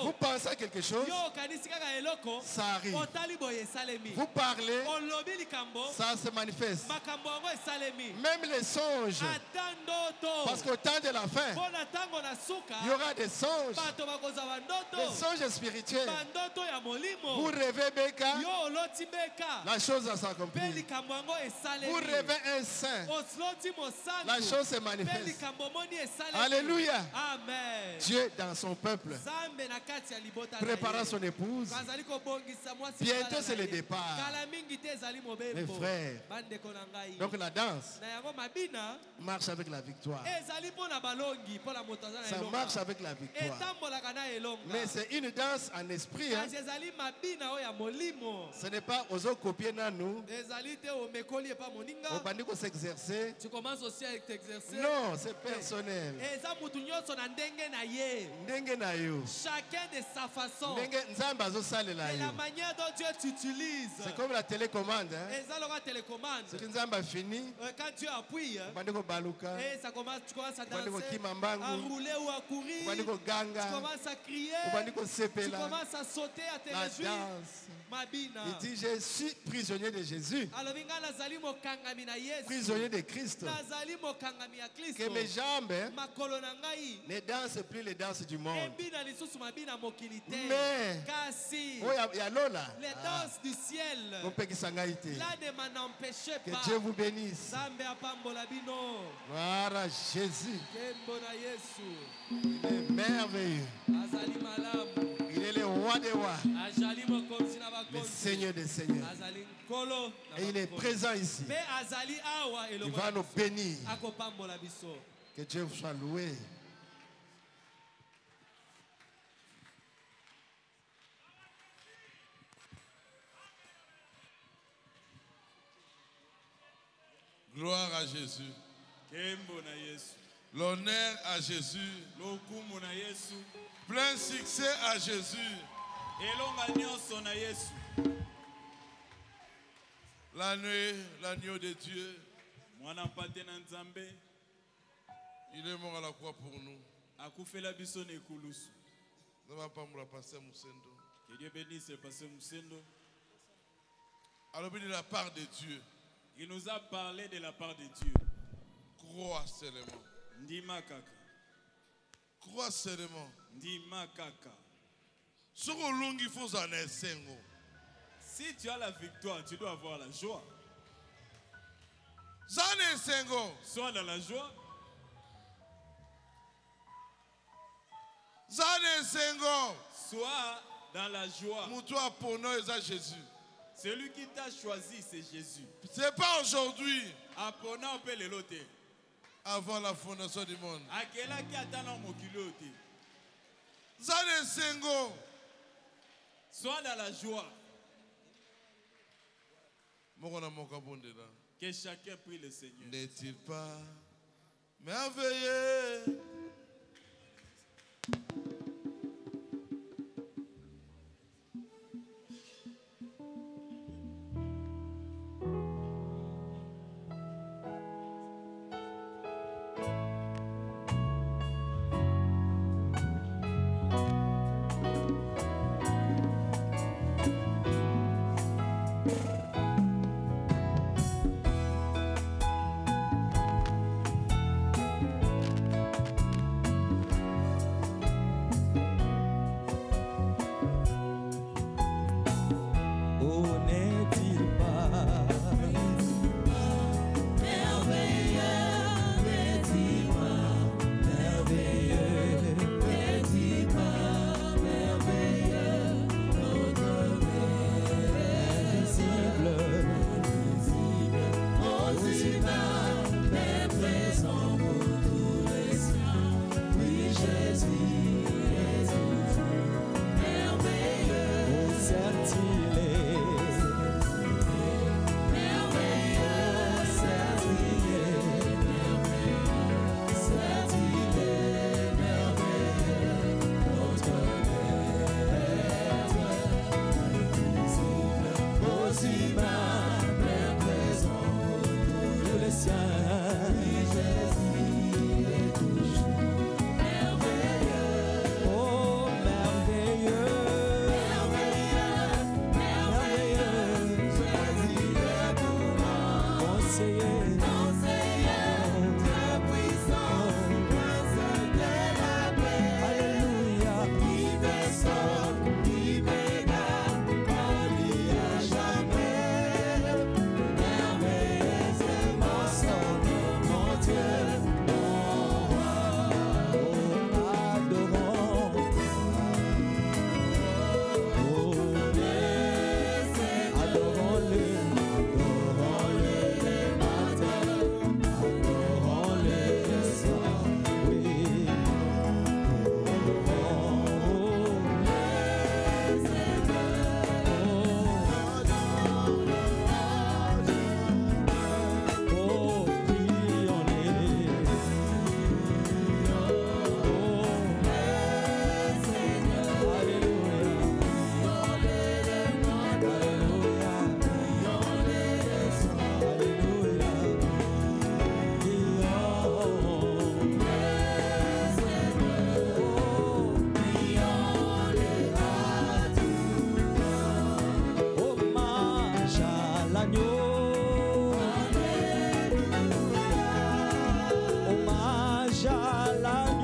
Vous pensez à quelque chose, ça arrive. Vous parlez, ça se manifeste. Même les songes, parce qu'au temps de la fin, il y aura des songes, des songes spirituels. Vous rêvez Beka, la chose va s'accomplir. Vous rêvez un saint, la chose se manifeste. Alléluia. Dieu dans son peuple prépara son épouse. Bientôt c'est le départ. Mes frères, donc la danse marche avec la victoire. Ça marche avec la victoire. Mais c'est une danse en esprit. Hein? Ce n'est pas aux autres copier nous. On va dire qu'on s'exercer. Non, c'est personnel. Chacun de sa façon. Et la manière dont Dieu t'utilise. C'est comme la télécommande. Hein? C'est que Nzamba a fini. Quand Dieu appuie, et ça commence, tu commences à danser, à rouler ou à courir. Tu commences à crier. Tu commences à sauter, à te réjouir. Il dit, je suis prisonnier de Jésus. Prisonnier de Christ. Que mes jambes ne dansent plus les danses du monde. Mais les danses du ciel, là ne m'en empêchez pas. Que Dieu vous bénisse. Voilà Jésus. Il est merveilleux. Il est le roi des rois, le Seigneur des seigneurs. Et il est présent ici. Il va nous bénir. Que Dieu vous soit loué. Gloire à Jésus. L'honneur à Jésus. Plein succès à Jésus. L'agneau de Dieu. Il est mort à la croix pour nous. Que Dieu bénisse le pasteur Moussendo. Alors, de la part de Dieu. Il nous a parlé de la part de Dieu. Crois seulement. Ndima kaka. Crois seulement. Ndima kaka. Si tu as la victoire, tu dois avoir la joie. Sois dans la joie. Sois dans la joie. Jésus. Celui qui t'a choisi, c'est Jésus. C'est pas aujourd'hui. Avant la fondation du monde. Sois dans la joie. Que chacun prie le Seigneur. N'est-il pas merveilleux?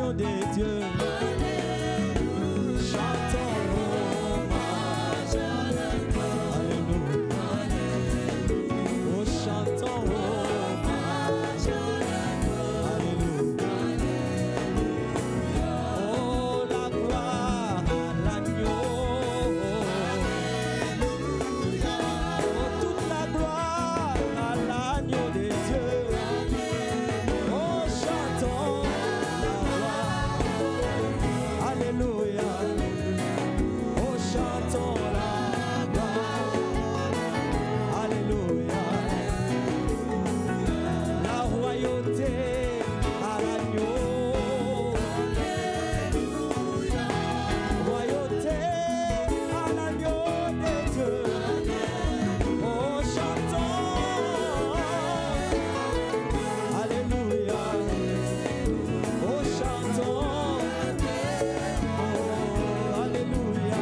l'agneau de Dieu. Chantons hommage à l'agneau. Alléluia. Oh, chantons hommage à l'agneau. Alléluia. Oh, la gloire à l'agneau. Oh, toute la gloire à l'agneau de Dieu. Oh, chantons la gloire. Alléluia. Oh, chantons la gloire. Alléluia. La royauté à l'agneau. Royauté à l'agneau de Dieu. Oh, chantons. Alléluia. Oh, chantons. Oh, alléluia.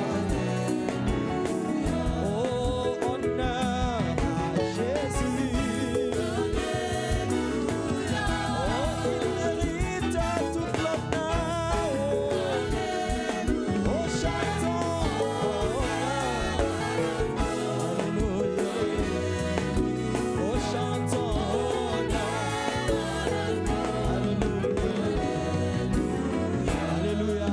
Oh, honneur à Jésus. Oh, il mérite toute l'honneur. Oh, chantons. Alléluia. Oh, chantons. Alléluia.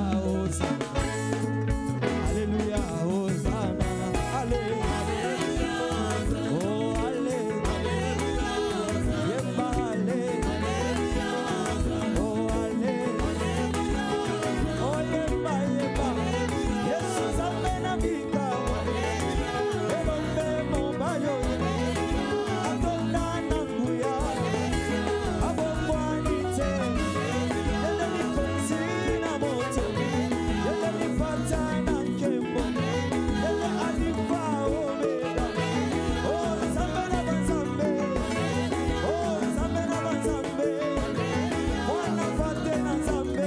Alléluia. Hosanna. Alléluia. Oh, alléluia. Yemba, alléluia. Oh, alléluia. Oh, yemba, yemba. Jesus amena mika. Elombe mombayo. Atonda nanguya. Abongwanite. Yende nikonzina moto. Yende nipata na nkembo. Yende alifa omega. Oh, Nzambe na banzambe. Oh, Nzambe na banzambe. Mwana fate na Nzambe.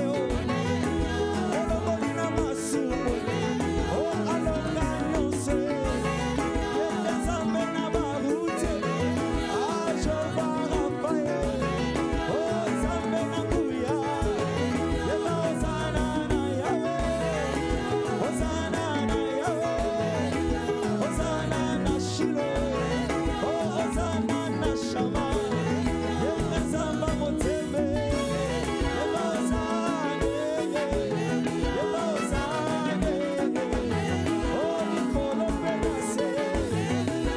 Elongoli na masumu. Oh, alonga nyonso. Yende Nzambe na barute. Ah, Jehova Raphael. Oh, Nzambe na nguya. Yemba Hosanna na Yahweh. Hosanna na Yahweh. Hosanna na Shiloh. Oh, Hosanna na Shama. Yemba Nzamba moteme. Yemba Hosanna. Yemba Hosanna. Oh, likolo mpe na se.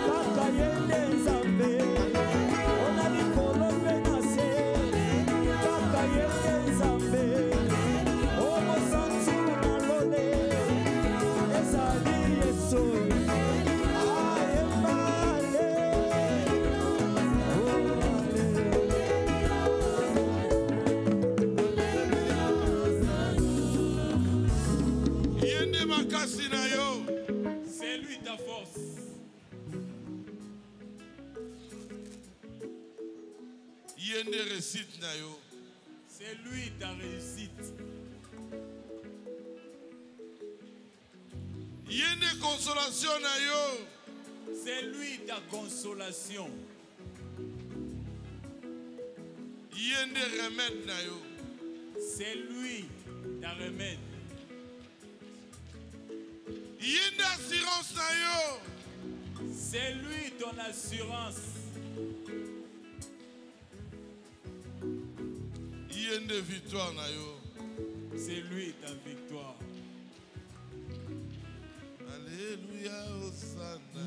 Kaka yende Nzambe. Oh, na likolo mpe na se. Kaka yende Nzambe. Oh, mosantu na lole. Ezali Yesu. Ah, yemba ale. Oh, Yende makasi na yo. C'est lui ta force. Yende réussite na yo. C'est lui ta réussite. Yende consolation na yo. C'est lui ta consolation. Yende remède na yo. C'est lui ta remède. Yende assurance na yo. C'est lui ton assurance. Yende victoire na yo. C'est lui ta victoire. Alléluia, Hosanna.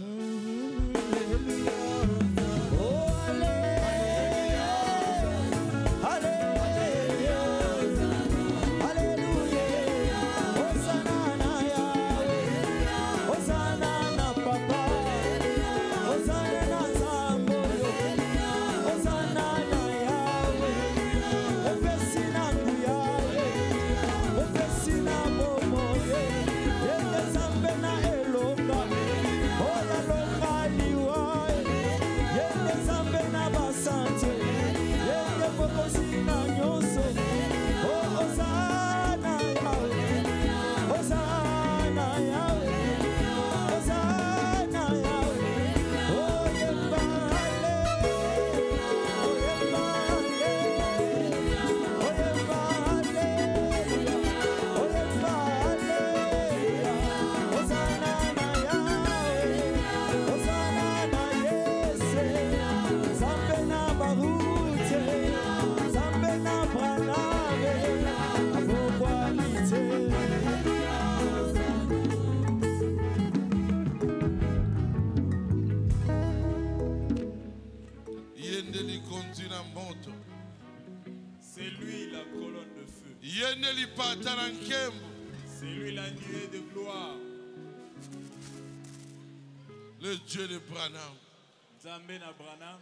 oh, alléluia. Alléluia. Alléluia. Hosanna na Yahweh. Hosanna na Papa. Hosanna na Nzambe. Hosanna na Yahweh. Opesi na nguya. Opesi na bomoye. Yende Nzambe na elonga. Oh, la longa liwa. C'est lui la nuée de gloire. Le Dieu de Branham. Nzambe na Branham.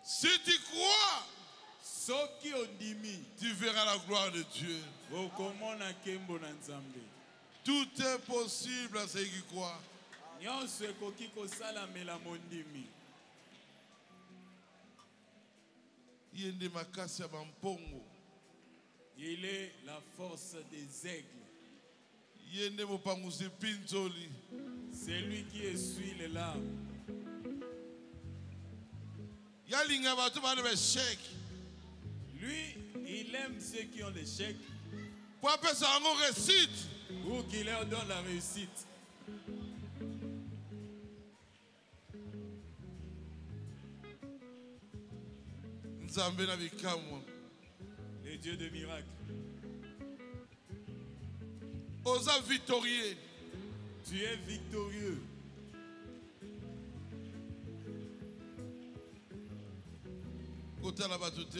Si tu crois, soki ondimi, tu verras la gloire de Dieu. okomona nkembo na Nzambe. Tout est possible à ceux qui croient. Nyonso ekoki kosalamela mondimi. Yende makasi ya bampongo. Il est la force des aigles. Yende mopangusi pinzoli. C'est lui qui essuie les larmes. Yalinga batu bana be chèque. Lui, il aime ceux qui ont des chèques. Pour appeler ça en réussite. Ou qu'il leur donne la réussite. Nzambe na bikamwa. Le Dieu de miracles. Osa victorieux. Tu es victorieux. Côté la batute.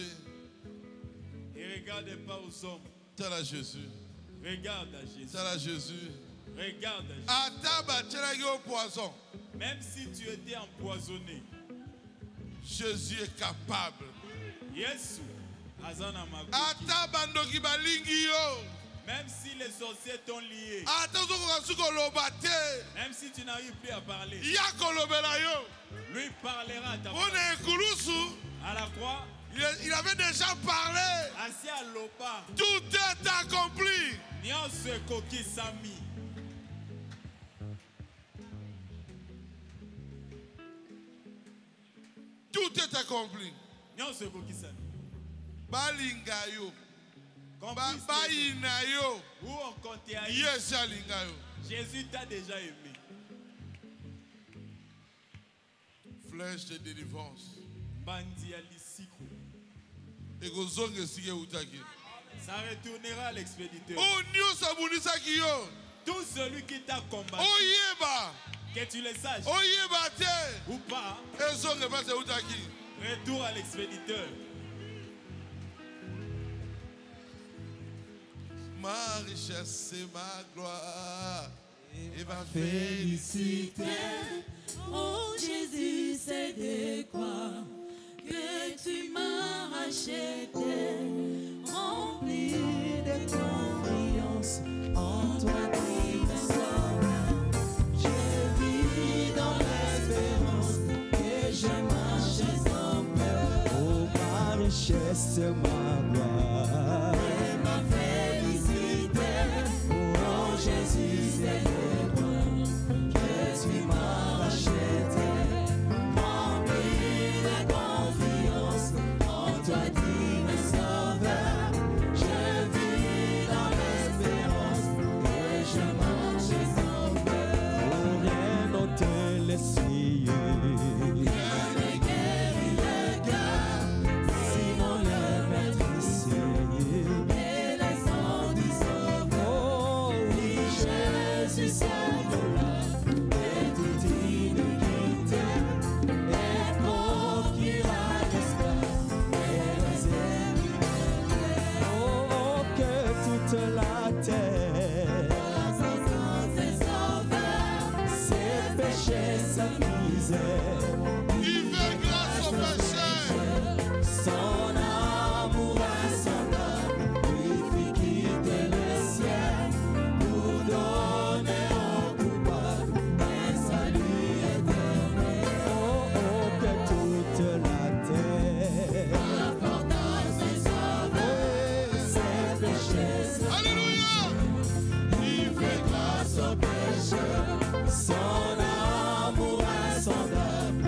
Et regarde pas aux hommes. Tel à Jésus. Regarde à Jésus. Tel à Jésus. Regarde à Jésus. Ataba tel au poison. Même si tu étais empoisonné, Jésus est capable. Yesu azana makoki. Ataba ndoki balingi yo. Même si les sorciers t'ont lié. Même si tu n'arrives plus à parler. Lui parlera à ta place. À la croix. Il avait déjà parlé. Assis à l'opa. Tout est accompli. Nyonso koki sami. Tout est accompli. Nyonso koki sami. Balinga yo. Ou on compte à Jésus t'a déjà aimé. Flèche de délivrance. Ça retournera à l'expéditeur. Tout celui qui t'a combattu, que tu le saches ou pas, retour à l'expéditeur. Ma richesse et ma gloire et ma félicité. Oh Jésus, c'est de quoi que tu m'as racheté, rempli de confiance en toi qui me sauve. Je vis dans l'espérance que je marche sans peur. Oh ma richesse, ma gloire. Jésus, c'est de toi que tu m'as racheté, rempli de confiance en toi, divin Sauveur. Je vis dans l'espérance que je marche sans peur. Pour rien on te laisse plier. Rien ne guérit le cœur, sinon le maîtrisier. Et le sang du Sauveur. Jésus sauve-la de toute iniquité et procurera l'espace et les éliminer. Oh, que toute la terre, sans ses sauveurs, ses péchés, sa misère, il fait grâce aux péchés. Son amour insondable lui fit quitter le ciel. Donner au coupable un salut éternel. Oh, oh, que toute la terre apporta ses sauveurs, ses péchés. Alléluia! Il fait grâce aux pécheurs, son amour insondable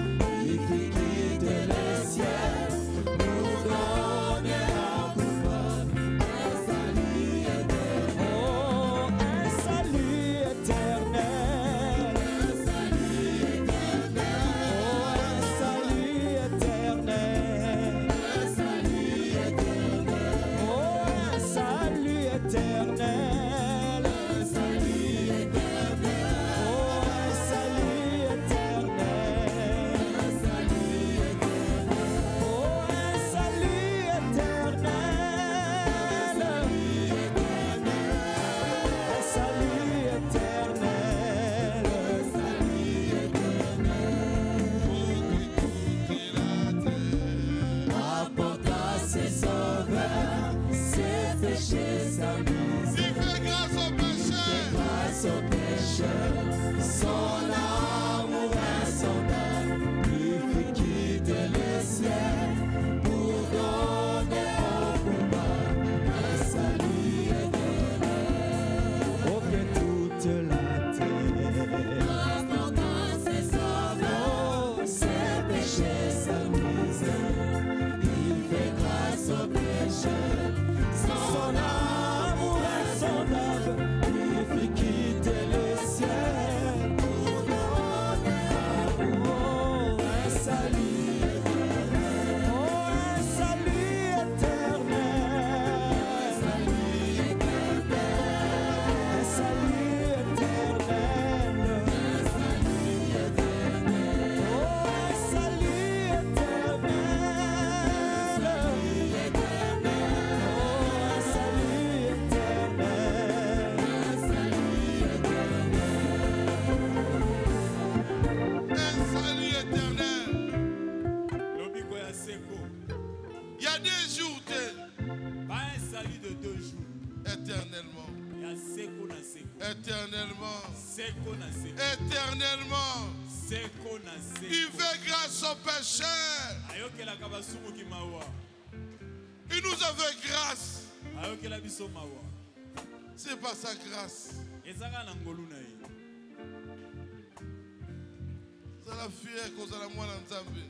péchés s'amusent. Il fait grâce aux pécheurs. Grâce aux pécheurs, son amour insondable lui fit quitter le ciel pour donner au coupable un salut éternel. Oh, que toute la terre rapportant ses sauveurs, ses péchés s'amusent. Il fait grâce aux pécheurs, son amour insondable lui fit quitter le ciel pour donner un salut éternel. Oh, un salut éternel. Un salut éternel. Un salut éternel. Un salut éternel. Oh, un salut éternel. Un salut éternel. Oh, un salut éternel. Un salut éternel. Un salut éternel. Il y a des jours, Pas un salut de 2 jours. éternellement. Éternellement. Éternellement. Il fait grâce aux pécheurs. Il nous a fait grâce. C'est pas sa grâce. C'est la fière cause à la moine en Zambie.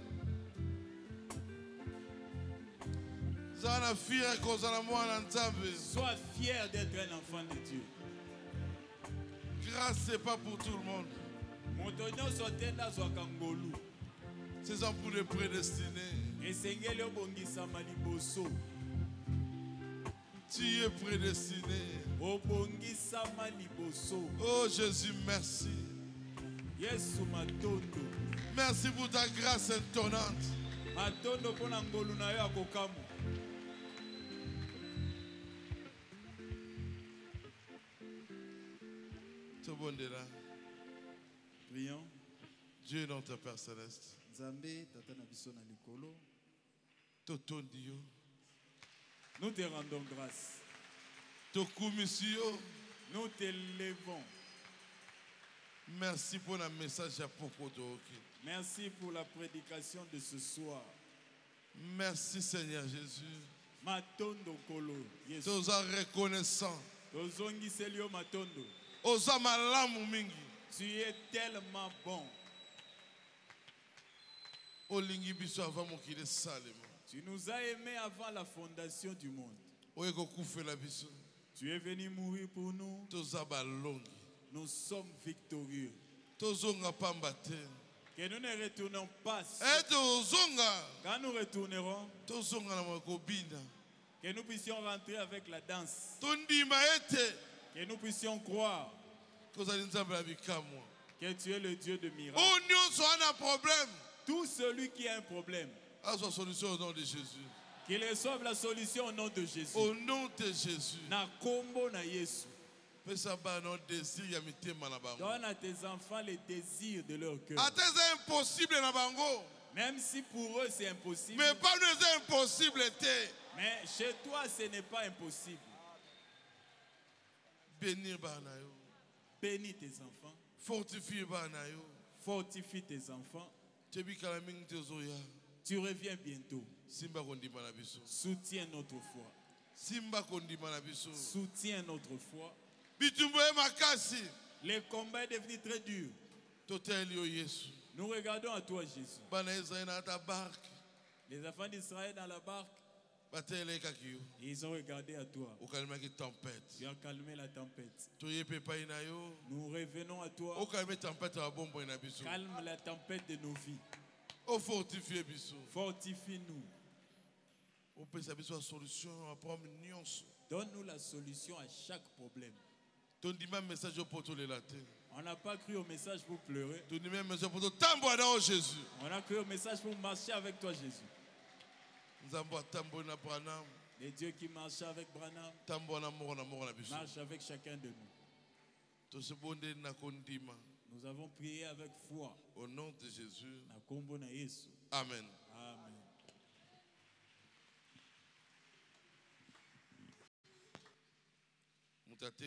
C'est la fière cause à la moine en Zambie. Sois fier d'être un enfant de Dieu. Grâce, c'est pas pour tout le monde. C'est ça pour les prédestinés. Tu es prédestiné. Oh Jésus, merci. Merci pour ta grâce étonnante. Tout le monde est là. Prions. Dieu est notre Père Céleste. Nous te rendons grâce. Nous t'élevons. Merci pour le message à propos de Hockey. Merci pour la prédication de ce soir. Merci Seigneur Jésus. Matondo kolo. Nous sommes reconnaissants. Tozongiselio matondo. Tu es tellement bon. Tu nous as aimés avant la fondation du monde. Tu es venu mourir pour nous. Nous sommes victorieux. Que nous ne retournons pas. Quand nous retournerons, que nous puissions rentrer avec la danse. Que nous puissions croire que tu es le Dieu de miracles. Tout celui qui a un problème, solution au nom de Jésus. qu'il reçoive la solution au nom de Jésus. Au nom de Jésus. Na kombo na Yesu. Donne à tes enfants les désirs de leur cœur. Impossible. Même si pour eux c'est impossible. Mais pas nous impossible. Mais chez toi ce n'est pas impossible. Bénis tes enfants. Fortifie tes enfants. Tu reviens bientôt. Soutiens notre foi. Soutiens notre foi. Le combat est devenu très dur. Nous regardons à toi, Jésus. Les enfants d'Israël dans la barque, ils ont regardé à toi. Tu as calmé la tempête. Nous revenons à toi. Calme la tempête de nos vies. Fortifie-nous. Donne-nous la solution à chaque problème. On n'a pas cru au message pour pleurer. On a cru au message pour marcher avec toi, Jésus. Les dieux qui marchent avec Branham marchent avec chacun de nous. Nous avons prié avec foi. Au nom de Jésus. Amen. Amen. Mutate